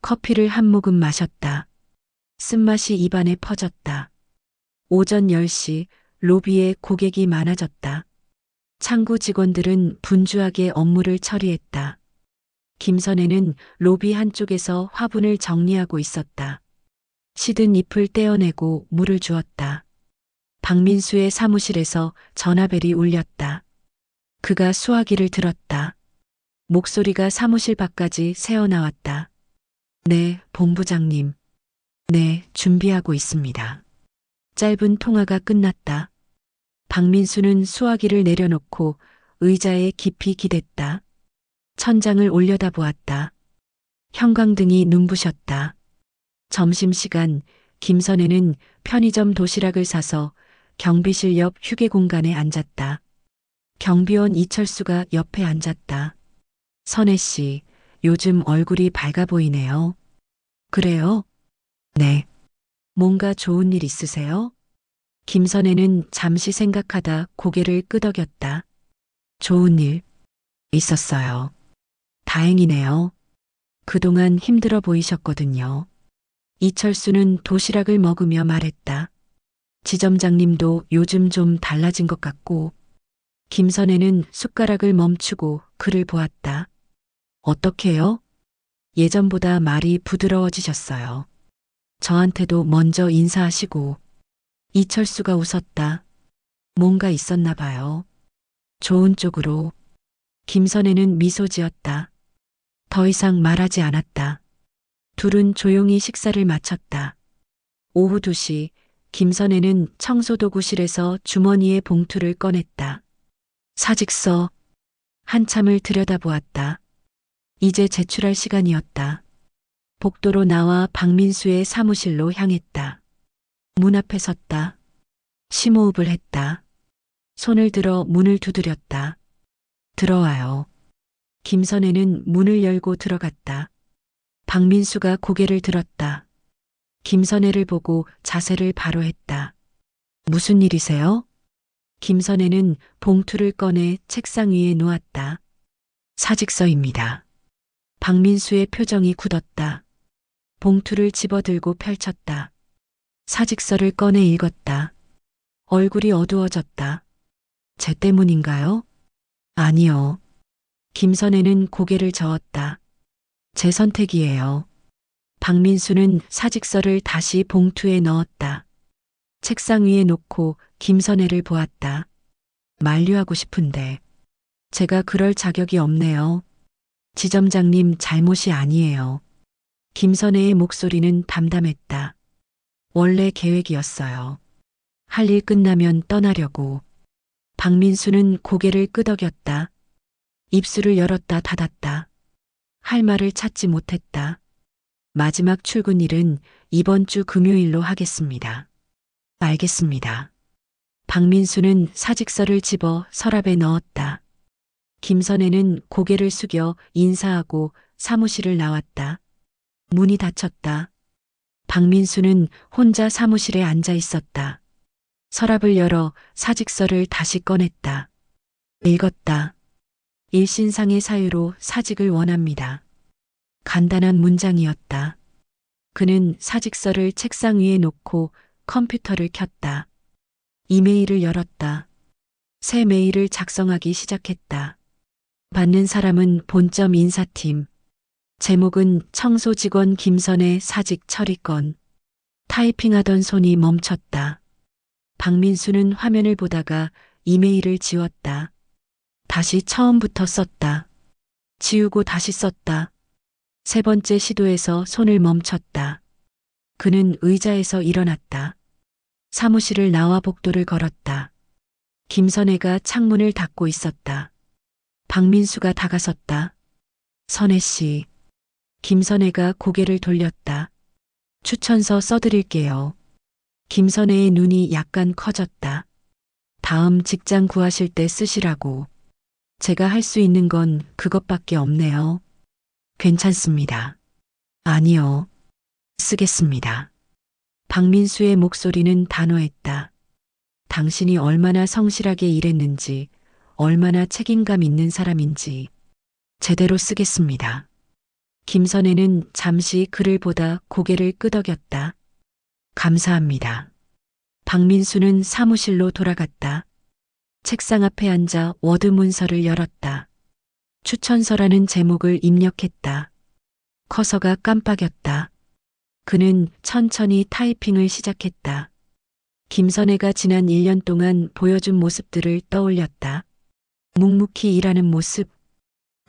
커피를 한 모금 마셨다. 쓴맛이 입안에 퍼졌다. 오전 10시 로비에 고객이 많아졌다. 창구 직원들은 분주하게 업무를 처리했다. 김선혜는 로비 한쪽에서 화분을 정리하고 있었다. 시든 잎을 떼어내고 물을 주었다. 박민수의 사무실에서 전화벨이 울렸다. 그가 수화기를 들었다. 목소리가 사무실 밖까지 새어나왔다. 네, 본부장님. 네, 준비하고 있습니다. 짧은 통화가 끝났다. 박민수는 수화기를 내려놓고 의자에 깊이 기댔다. 천장을 올려다보았다. 형광등이 눈부셨다. 점심시간 김선혜는 편의점 도시락을 사서 경비실 옆 휴게 공간에 앉았다. 경비원 이철수가 옆에 앉았다. 선혜 씨, 요즘 얼굴이 밝아 보이네요. 그래요? 네. 뭔가 좋은 일 있으세요? 김선혜는 잠시 생각하다 고개를 끄덕였다. 좋은 일 있었어요. 다행이네요. 그동안 힘들어 보이셨거든요. 이철수는 도시락을 먹으며 말했다. 지점장님도 요즘 좀 달라진 것 같고. 김선혜는 숟가락을 멈추고 그를 보았다. 어떻게요? 예전보다 말이 부드러워지셨어요. 저한테도 먼저 인사하시고. 이철수가 웃었다. 뭔가 있었나 봐요. 좋은 쪽으로. 김선혜는 미소 지었다. 더 이상 말하지 않았다. 둘은 조용히 식사를 마쳤다. 오후 2시 김선혜는 청소도구실에서 주머니에 봉투를 꺼냈다. 사직서. 한참을 들여다보았다. 이제 제출할 시간이었다. 복도로 나와 박민수의 사무실로 향했다. 문 앞에 섰다. 심호흡을 했다. 손을 들어 문을 두드렸다. 들어와요. 김선혜는 문을 열고 들어갔다. 박민수가 고개를 들었다. 김선혜를 보고 자세를 바로 했다. 무슨 일이세요? 김선혜는 봉투를 꺼내 책상 위에 놓았다. 사직서입니다. 박민수의 표정이 굳었다. 봉투를 집어들고 펼쳤다. 사직서를 꺼내 읽었다. 얼굴이 어두워졌다. 제 때문인가요? 아니요. 김선혜는 고개를 저었다. 제 선택이에요. 박민수는 사직서를 다시 봉투에 넣었다. 책상 위에 놓고 김선혜를 보았다. 만류하고 싶은데 제가 그럴 자격이 없네요. 지점장님 잘못이 아니에요. 김선혜의 목소리는 담담했다. 원래 계획이었어요. 할 일 끝나면 떠나려고. 박민수는 고개를 끄덕였다. 입술을 열었다 닫았다. 할 말을 찾지 못했다. 마지막 출근일은 이번 주 금요일로 하겠습니다. 알겠습니다. 박민수는 사직서를 집어 서랍에 넣었다. 김선혜는 고개를 숙여 인사하고 사무실을 나왔다. 문이 닫혔다. 박민수는 혼자 사무실에 앉아 있었다. 서랍을 열어 사직서를 다시 꺼냈다. 읽었다. 일신상의 사유로 사직을 원합니다. 간단한 문장이었다. 그는 사직서를 책상 위에 놓고 컴퓨터를 켰다. 이메일을 열었다. 새 메일을 작성하기 시작했다. 받는 사람은 본점 인사팀. 제목은 청소 직원 김선혜 사직 처리건. 타이핑하던 손이 멈췄다. 박민수는 화면을 보다가 이메일을 지웠다. 다시 처음부터 썼다. 지우고 다시 썼다. 세 번째 시도에서 손을 멈췄다. 그는 의자에서 일어났다. 사무실을 나와 복도를 걸었다. 김선혜가 창문을 닫고 있었다. 박민수가 다가섰다. 선혜 씨. 김선혜가 고개를 돌렸다. 추천서 써드릴게요. 김선혜의 눈이 약간 커졌다. 다음 직장 구하실 때 쓰시라고. 제가 할 수 있는 건 그것밖에 없네요. 괜찮습니다. 아니요. 쓰겠습니다. 박민수의 목소리는 단호했다. 당신이 얼마나 성실하게 일했는지, 얼마나 책임감 있는 사람인지 제대로 쓰겠습니다. 김선혜는 잠시 그를 보다 고개를 끄덕였다. 감사합니다. 박민수는 사무실로 돌아갔다. 책상 앞에 앉아 워드 문서를 열었다. 추천서라는 제목을 입력했다. 커서가 깜빡였다. 그는 천천히 타이핑을 시작했다. 김선혜가 지난 1년 동안 보여준 모습들을 떠올렸다. 묵묵히 일하는 모습,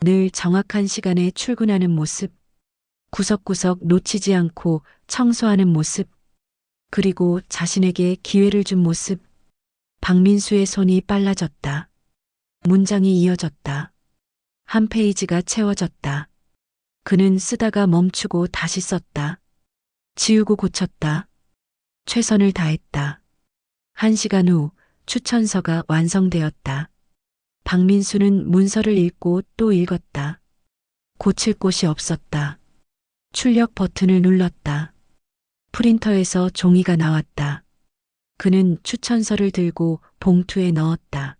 늘 정확한 시간에 출근하는 모습, 구석구석 놓치지 않고 청소하는 모습, 그리고 자신에게 기회를 준 모습. 박민수의 손이 빨라졌다. 문장이 이어졌다. 한 페이지가 채워졌다. 그는 쓰다가 멈추고 다시 썼다. 지우고 고쳤다. 최선을 다했다. 1시간 후 추천서가 완성되었다. 박민수는 문서를 읽고 또 읽었다. 고칠 곳이 없었다. 출력 버튼을 눌렀다. 프린터에서 종이가 나왔다. 그는 추천서를 들고 봉투에 넣었다.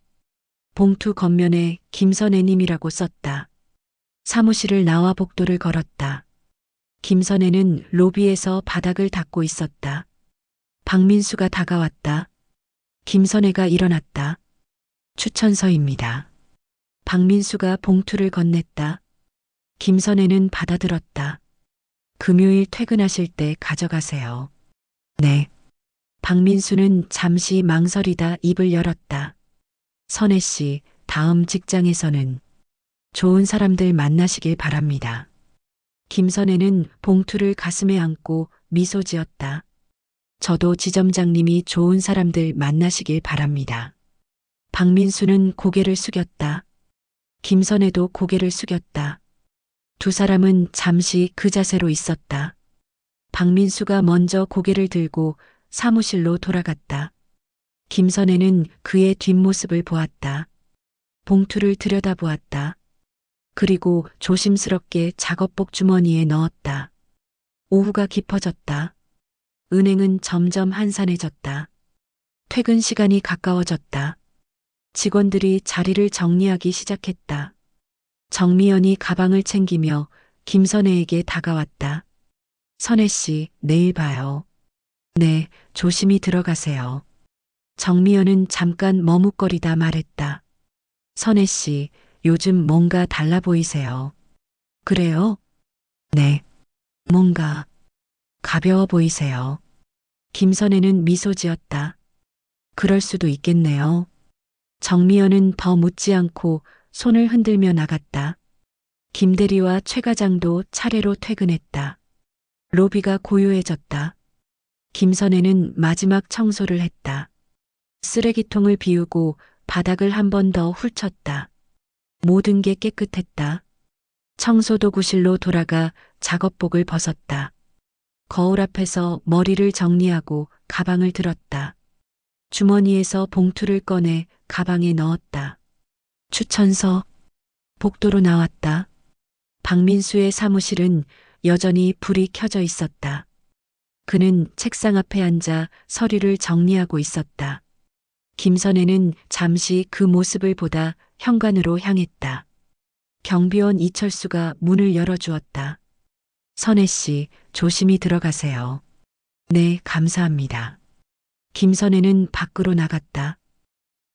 봉투 겉면에 김선혜님이라고 썼다. 사무실을 나와 복도를 걸었다. 김선혜는 로비에서 바닥을 닦고 있었다. 박민수가 다가왔다. 김선혜가 일어났다. 추천서입니다. 박민수가 봉투를 건넸다. 김선혜는 받아들었다. 금요일 퇴근하실 때 가져가세요. 네. 박민수는 잠시 망설이다 입을 열었다. 선혜 씨, 다음 직장에서는 좋은 사람들 만나시길 바랍니다. 김선혜는 봉투를 가슴에 안고 미소 지었다. 저도 지점장님이 좋은 사람들 만나시길 바랍니다. 박민수는 고개를 숙였다. 김선혜도 고개를 숙였다. 두 사람은 잠시 그 자세로 있었다. 박민수가 먼저 고개를 들고 사무실로 돌아갔다. 김선혜는 그의 뒷모습을 보았다. 봉투를 들여다보았다. 그리고 조심스럽게 작업복 주머니에 넣었다. 오후가 깊어졌다. 은행은 점점 한산해졌다. 퇴근 시간이 가까워졌다. 직원들이 자리를 정리하기 시작했다. 정미연이 가방을 챙기며 김선혜에게 다가왔다. 선혜 씨, 내일 봐요. 네, 조심히 들어가세요. 정미연은 잠깐 머뭇거리다 말했다. 선혜 씨, 요즘 뭔가 달라 보이세요. 그래요? 네. 뭔가 가벼워 보이세요. 김선혜는 미소 지었다. 그럴 수도 있겠네요. 정미연은 더 묻지 않고 손을 흔들며 나갔다. 김대리와 최 과장도 차례로 퇴근했다. 로비가 고요해졌다. 김선혜는 마지막 청소를 했다. 쓰레기통을 비우고 바닥을 한 번 더 훑쳤다. 모든 게 깨끗했다. 청소도구실로 돌아가 작업복을 벗었다. 거울 앞에서 머리를 정리하고 가방을 들었다. 주머니에서 봉투를 꺼내 가방에 넣었다. 추천서, 복도로 나왔다. 박민수의 사무실은 여전히 불이 켜져 있었다. 그는 책상 앞에 앉아 서류를 정리하고 있었다. 김선혜는 잠시 그 모습을 보다 현관으로 향했다. 경비원 이철수가 문을 열어주었다. 선혜 씨, 조심히 들어가세요. 네, 감사합니다. 김선혜는 밖으로 나갔다.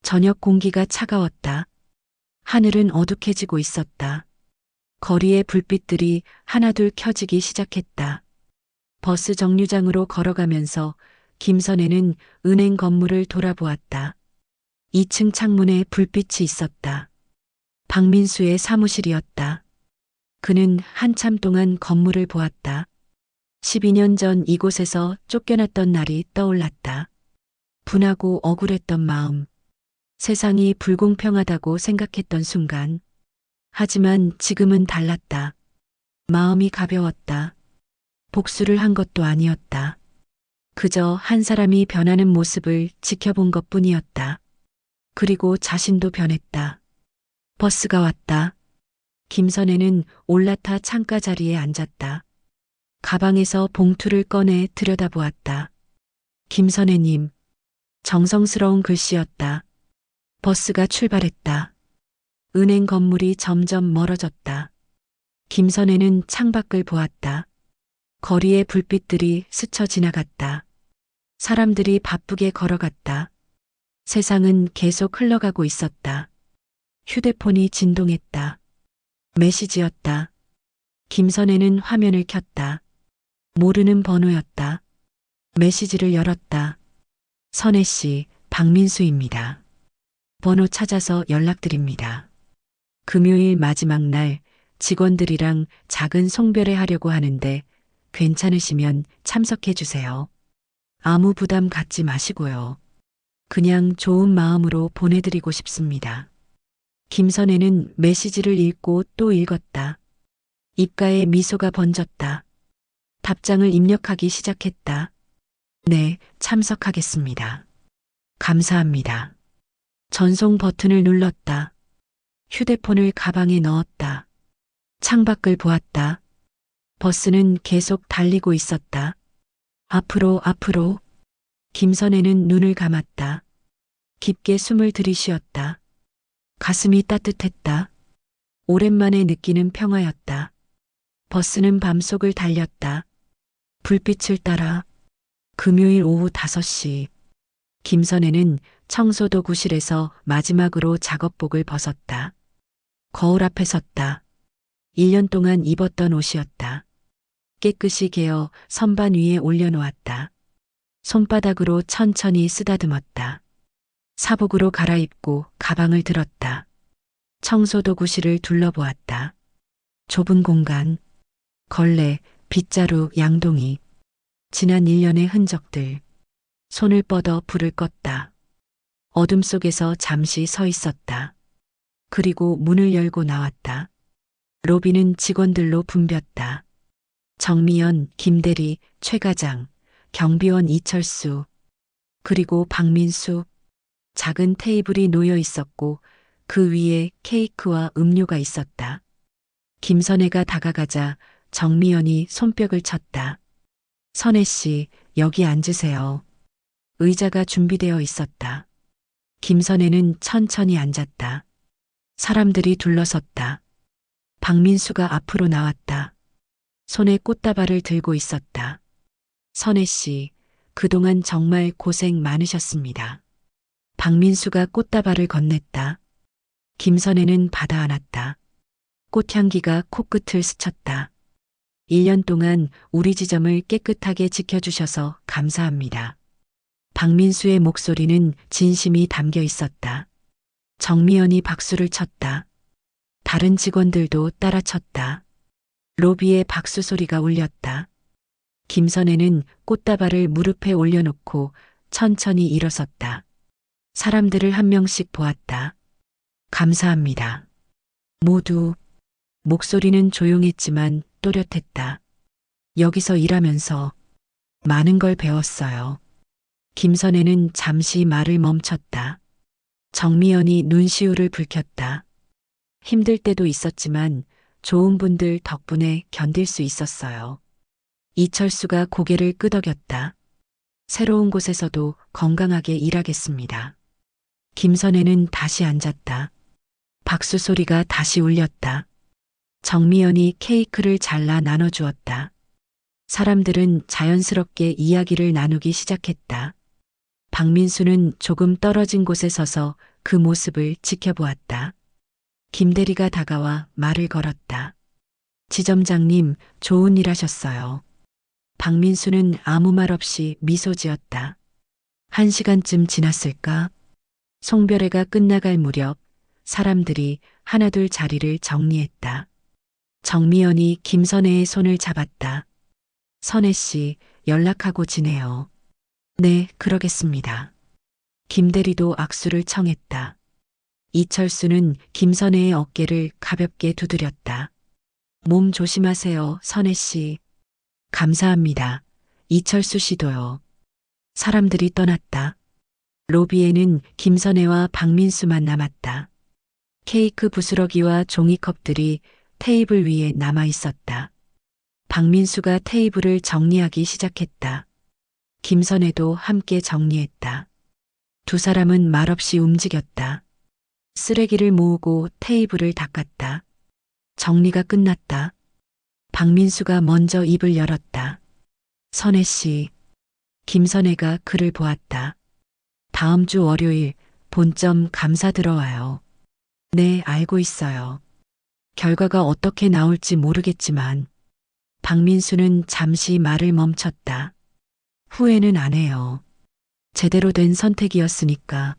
저녁 공기가 차가웠다. 하늘은 어둑해지고 있었다. 거리의 불빛들이 하나둘 켜지기 시작했다. 버스 정류장으로 걸어가면서 김선혜는 은행 건물을 돌아보았다. 2층 창문에 불빛이 있었다. 박민수의 사무실이었다. 그는 한참 동안 건물을 보았다. 12년 전 이곳에서 쫓겨났던 날이 떠올랐다. 분하고 억울했던 마음. 세상이 불공평하다고 생각했던 순간. 하지만 지금은 달랐다. 마음이 가벼웠다. 복수를 한 것도 아니었다. 그저 한 사람이 변하는 모습을 지켜본 것뿐이었다. 그리고 자신도 변했다. 버스가 왔다. 김선혜는 올라타 창가 자리에 앉았다. 가방에서 봉투를 꺼내 들여다보았다. 김선혜님. 정성스러운 글씨였다. 버스가 출발했다. 은행 건물이 점점 멀어졌다. 김선혜는 창밖을 보았다. 거리의 불빛들이 스쳐 지나갔다. 사람들이 바쁘게 걸어갔다. 세상은 계속 흘러가고 있었다. 휴대폰이 진동했다. 메시지였다. 김선혜는 화면을 켰다. 모르는 번호였다. 메시지를 열었다. 선혜 씨, 박민수입니다. 번호 찾아서 연락드립니다. 금요일 마지막 날 직원들이랑 작은 송별회 하려고 하는데 괜찮으시면 참석해 주세요. 아무 부담 갖지 마시고요. 그냥 좋은 마음으로 보내드리고 싶습니다. 김선혜는 메시지를 읽고 또 읽었다. 입가에 미소가 번졌다. 답장을 입력하기 시작했다. 네, 참석하겠습니다. 감사합니다. 전송 버튼을 눌렀다. 휴대폰을 가방에 넣었다. 창밖을 보았다. 버스는 계속 달리고 있었다. 앞으로. 김선혜는 눈을 감았다. 깊게 숨을 들이쉬었다. 가슴이 따뜻했다. 오랜만에 느끼는 평화였다. 버스는 밤속을 달렸다. 불빛을 따라 금요일 오후 5시. 김선혜는 청소도구실에서 마지막으로 작업복을 벗었다. 거울 앞에 섰다. 1년 동안 입었던 옷이었다. 깨끗이 개어 선반 위에 올려놓았다. 손바닥으로 천천히 쓰다듬었다. 사복으로 갈아입고 가방을 들었다. 청소도구실을 둘러보았다. 좁은 공간, 걸레, 빗자루, 양동이, 지난 1년의 흔적들. 손을 뻗어 불을 껐다. 어둠 속에서 잠시 서 있었다. 그리고 문을 열고 나왔다. 로비는 직원들로 붐볐다. 정미연, 김대리, 최 과장, 경비원 이철수, 그리고 박민수. 작은 테이블이 놓여 있었고 그 위에 케이크와 음료가 있었다. 김선혜가 다가가자 정미연이 손뼉을 쳤다. 선혜 씨, 여기 앉으세요. 의자가 준비되어 있었다. 김선혜는 천천히 앉았다. 사람들이 둘러섰다. 박민수가 앞으로 나왔다. 손에 꽃다발을 들고 있었다. 선혜 씨, 그동안 정말 고생 많으셨습니다. 박민수가 꽃다발을 건넸다. 김선혜는 받아 안았다. 꽃향기가 코끝을 스쳤다. 1년 동안 우리 지점을 깨끗하게 지켜주셔서 감사합니다. 박민수의 목소리는 진심이 담겨 있었다. 정미연이 박수를 쳤다. 다른 직원들도 따라 쳤다. 로비에 박수 소리가 울렸다. 김선혜는 꽃다발을 무릎에 올려놓고 천천히 일어섰다. 사람들을 한 명씩 보았다. 감사합니다. 모두. 목소리는 조용했지만 또렷했다. 여기서 일하면서 많은 걸 배웠어요. 김선혜는 잠시 말을 멈췄다. 정미연이 눈시울을 붉혔다. 힘들 때도 있었지만 좋은 분들 덕분에 견딜 수 있었어요. 이철수가 고개를 끄덕였다. 새로운 곳에서도 건강하게 일하겠습니다. 김선혜는 다시 앉았다. 박수 소리가 다시 울렸다. 정미연이 케이크를 잘라 나눠주었다. 사람들은 자연스럽게 이야기를 나누기 시작했다. 박민수는 조금 떨어진 곳에 서서 그 모습을 지켜보았다. 김대리가 다가와 말을 걸었다. 지점장님, 좋은 일 하셨어요. 박민수는 아무 말 없이 미소 지었다. 1시간쯤 지났을까? 송별회가 끝나갈 무렵 사람들이 하나둘 자리를 정리했다. 정미연이 김선혜의 손을 잡았다. 선혜 씨, 연락하고 지내요. 네, 그러겠습니다. 김대리도 악수를 청했다. 이철수는 김선혜의 어깨를 가볍게 두드렸다. 몸 조심하세요, 선혜 씨. 감사합니다. 이철수 씨도요. 사람들이 떠났다. 로비에는 김선혜와 박민수만 남았다. 케이크 부스러기와 종이컵들이 테이블 위에 남아 있었다. 박민수가 테이블을 정리하기 시작했다. 김선혜도 함께 정리했다. 두 사람은 말없이 움직였다. 쓰레기를 모으고 테이블을 닦았다. 정리가 끝났다. 박민수가 먼저 입을 열었다. 선혜 씨. 김선혜가 그를 보았다. 다음 주 월요일 본점 감사 들어와요. 네, 알고 있어요. 결과가 어떻게 나올지 모르겠지만 박민수는 잠시 말을 멈췄다. 후회는 안 해요. 제대로 된 선택이었으니까.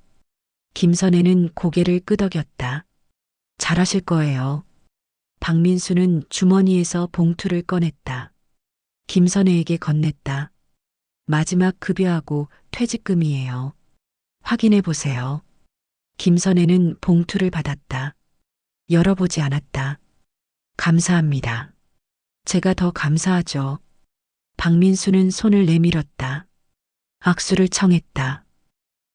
김선혜는 고개를 끄덕였다. 잘하실 거예요. 박민수는 주머니에서 봉투를 꺼냈다. 김선혜에게 건넸다. 마지막 급여하고 퇴직금이에요. 확인해 보세요. 김선혜는 봉투를 받았다. 열어보지 않았다. 감사합니다. 제가 더 감사하죠. 박민수는 손을 내밀었다. 악수를 청했다.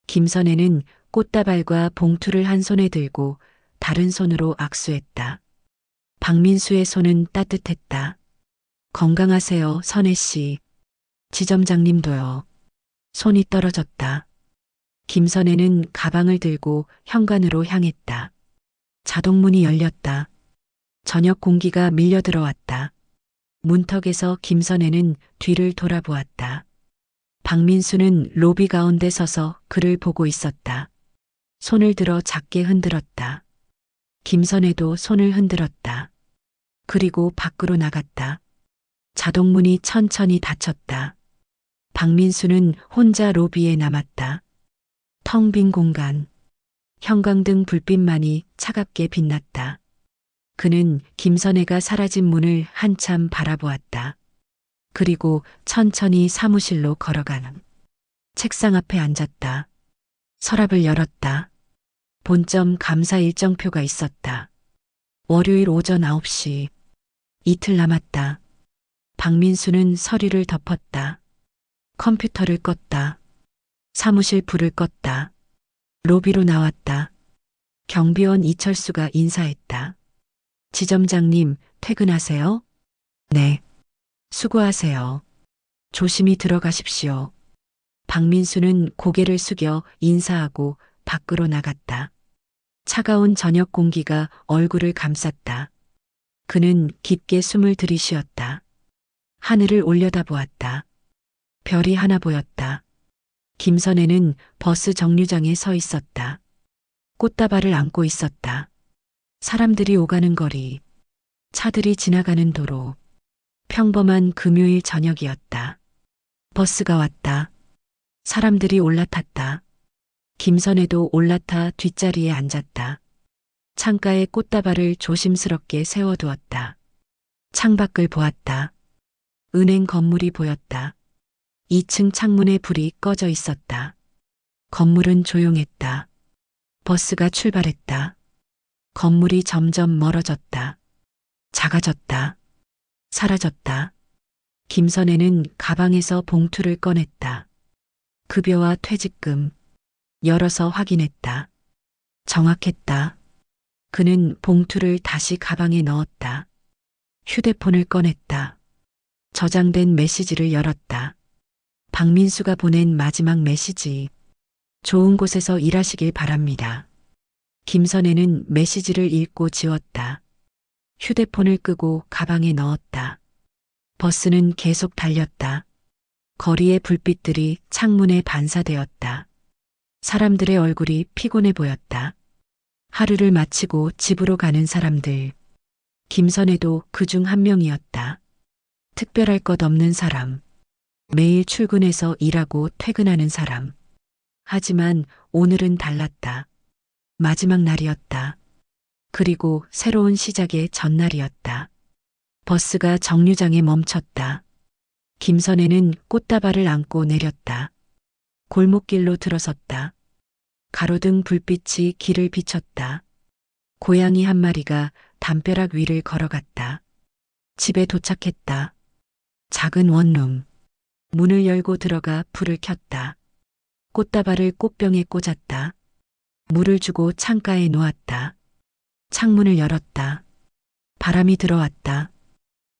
김선혜는 꽃다발과 봉투를 한 손에 들고 다른 손으로 악수했다. 박민수의 손은 따뜻했다. 건강하세요, 선혜 씨. 지점장님도요. 손이 떨어졌다. 김선혜는 가방을 들고 현관으로 향했다. 자동문이 열렸다. 저녁 공기가 밀려 들어왔다. 문턱에서 김선혜는 뒤를 돌아보았다. 박민수는 로비 가운데 서서 그를 보고 있었다. 손을 들어 작게 흔들었다. 김선혜도 손을 흔들었다. 그리고 밖으로 나갔다. 자동문이 천천히 닫혔다. 박민수는 혼자 로비에 남았다. 텅 빈 공간. 형광등 불빛만이 차갑게 빛났다. 그는 김선혜가 사라진 문을 한참 바라보았다. 그리고 천천히 사무실로 걸어가는. 책상 앞에 앉았다. 서랍을 열었다. 본점 감사 일정표가 있었다. 월요일 오전 9시. 이틀 남았다. 박민수는 서류를 덮었다. 컴퓨터를 껐다. 사무실 불을 껐다. 로비로 나왔다. 경비원 이철수가 인사했다. 지점장님, 퇴근하세요? 네. 수고하세요. 조심히 들어가십시오. 박민수는 고개를 숙여 인사하고 밖으로 나갔다. 차가운 저녁 공기가 얼굴을 감쌌다. 그는 깊게 숨을 들이쉬었다. 하늘을 올려다보았다. 별이 하나 보였다. 김선혜는 버스 정류장에 서 있었다. 꽃다발을 안고 있었다. 사람들이 오가는 거리, 차들이 지나가는 도로. 평범한 금요일 저녁이었다. 버스가 왔다. 사람들이 올라탔다. 김선혜도 올라타 뒷자리에 앉았다. 창가에 꽃다발을 조심스럽게 세워두었다. 창밖을 보았다. 은행 건물이 보였다. 2층 창문에 불이 꺼져 있었다. 건물은 조용했다. 버스가 출발했다. 건물이 점점 멀어졌다. 작아졌다. 사라졌다. 김선혜는 가방에서 봉투를 꺼냈다. 급여와 퇴직금. 열어서 확인했다. 정확했다. 그는 봉투를 다시 가방에 넣었다. 휴대폰을 꺼냈다. 저장된 메시지를 열었다. 박민수가 보낸 마지막 메시지. 좋은 곳에서 일하시길 바랍니다. 김선혜는 메시지를 읽고 지웠다. 휴대폰을 끄고 가방에 넣었다. 버스는 계속 달렸다. 거리의 불빛들이 창문에 반사되었다. 사람들의 얼굴이 피곤해 보였다. 하루를 마치고 집으로 가는 사람들. 김선혜도 그중 한 명이었다. 특별할 것 없는 사람. 매일 출근해서 일하고 퇴근하는 사람. 하지만 오늘은 달랐다. 마지막 날이었다. 그리고 새로운 시작의 전날이었다. 버스가 정류장에 멈췄다. 김선혜는 꽃다발을 안고 내렸다. 골목길로 들어섰다. 가로등 불빛이 길을 비췄다. 고양이 한 마리가 담벼락 위를 걸어갔다. 집에 도착했다. 작은 원룸. 문을 열고 들어가 불을 켰다. 꽃다발을 꽃병에 꽂았다. 물을 주고 창가에 놓았다. 창문을 열었다. 바람이 들어왔다.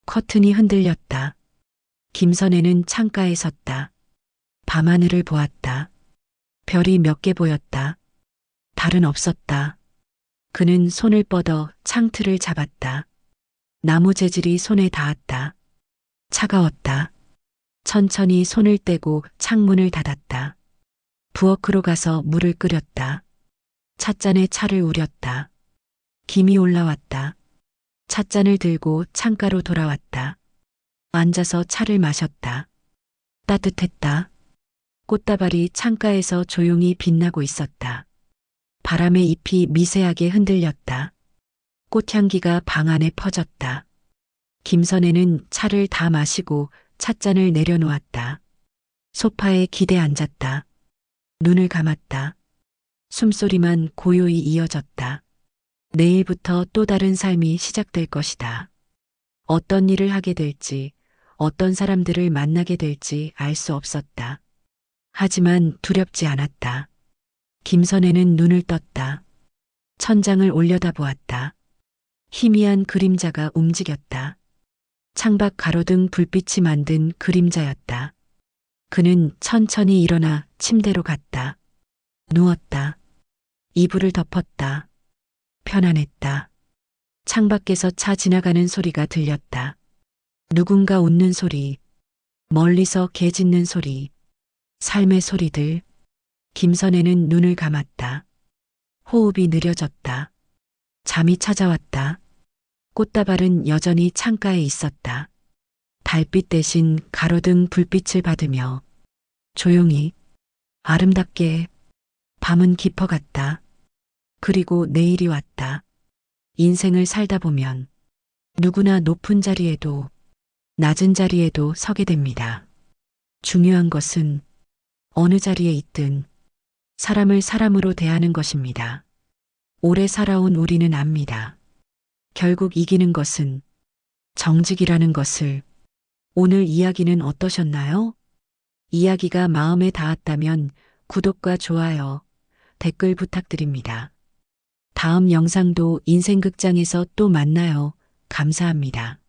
커튼이 흔들렸다. 김선혜는 창가에 섰다. 밤하늘을 보았다. 별이 몇 개 보였다. 달은 없었다. 그는 손을 뻗어 창틀을 잡았다. 나무 재질이 손에 닿았다. 차가웠다. 천천히 손을 떼고 창문을 닫았다. 부엌으로 가서 물을 끓였다. 찻잔에 차를 우렸다. 김이 올라왔다. 찻잔을 들고 창가로 돌아왔다. 앉아서 차를 마셨다. 따뜻했다. 꽃다발이 창가에서 조용히 빛나고 있었다. 바람에 잎이 미세하게 흔들렸다. 꽃향기가 방 안에 퍼졌다. 김선혜는 차를 다 마시고 찻잔을 내려놓았다. 소파에 기대 앉았다. 눈을 감았다. 숨소리만 고요히 이어졌다. 내일부터 또 다른 삶이 시작될 것이다. 어떤 일을 하게 될지, 어떤 사람들을 만나게 될지 알 수 없었다. 하지만 두렵지 않았다. 김선혜는 눈을 떴다. 천장을 올려다보았다. 희미한 그림자가 움직였다. 창밖 가로등 불빛이 만든 그림자였다. 그는 천천히 일어나 침대로 갔다. 누웠다. 이불을 덮었다. 편안했다. 창밖에서 차 지나가는 소리가 들렸다. 누군가 웃는 소리, 멀리서 개 짖는 소리, 삶의 소리들. 김선혜는 눈을 감았다. 호흡이 느려졌다. 잠이 찾아왔다. 꽃다발은 여전히 창가에 있었다. 달빛 대신 가로등 불빛을 받으며 조용히 아름답게 밤은 깊어갔다. 그리고 내일이 왔다. 인생을 살다 보면 누구나 높은 자리에도 낮은 자리에도 서게 됩니다. 중요한 것은 어느 자리에 있든 사람을 사람으로 대하는 것입니다. 오래 살아온 우리는 압니다. 결국 이기는 것은 정직이라는 것을. 오늘 이야기는 어떠셨나요? 이야기가 마음에 닿았다면 구독과 좋아요, 댓글 부탁드립니다. 다음 영상도 인생극장에서 또 만나요. 감사합니다.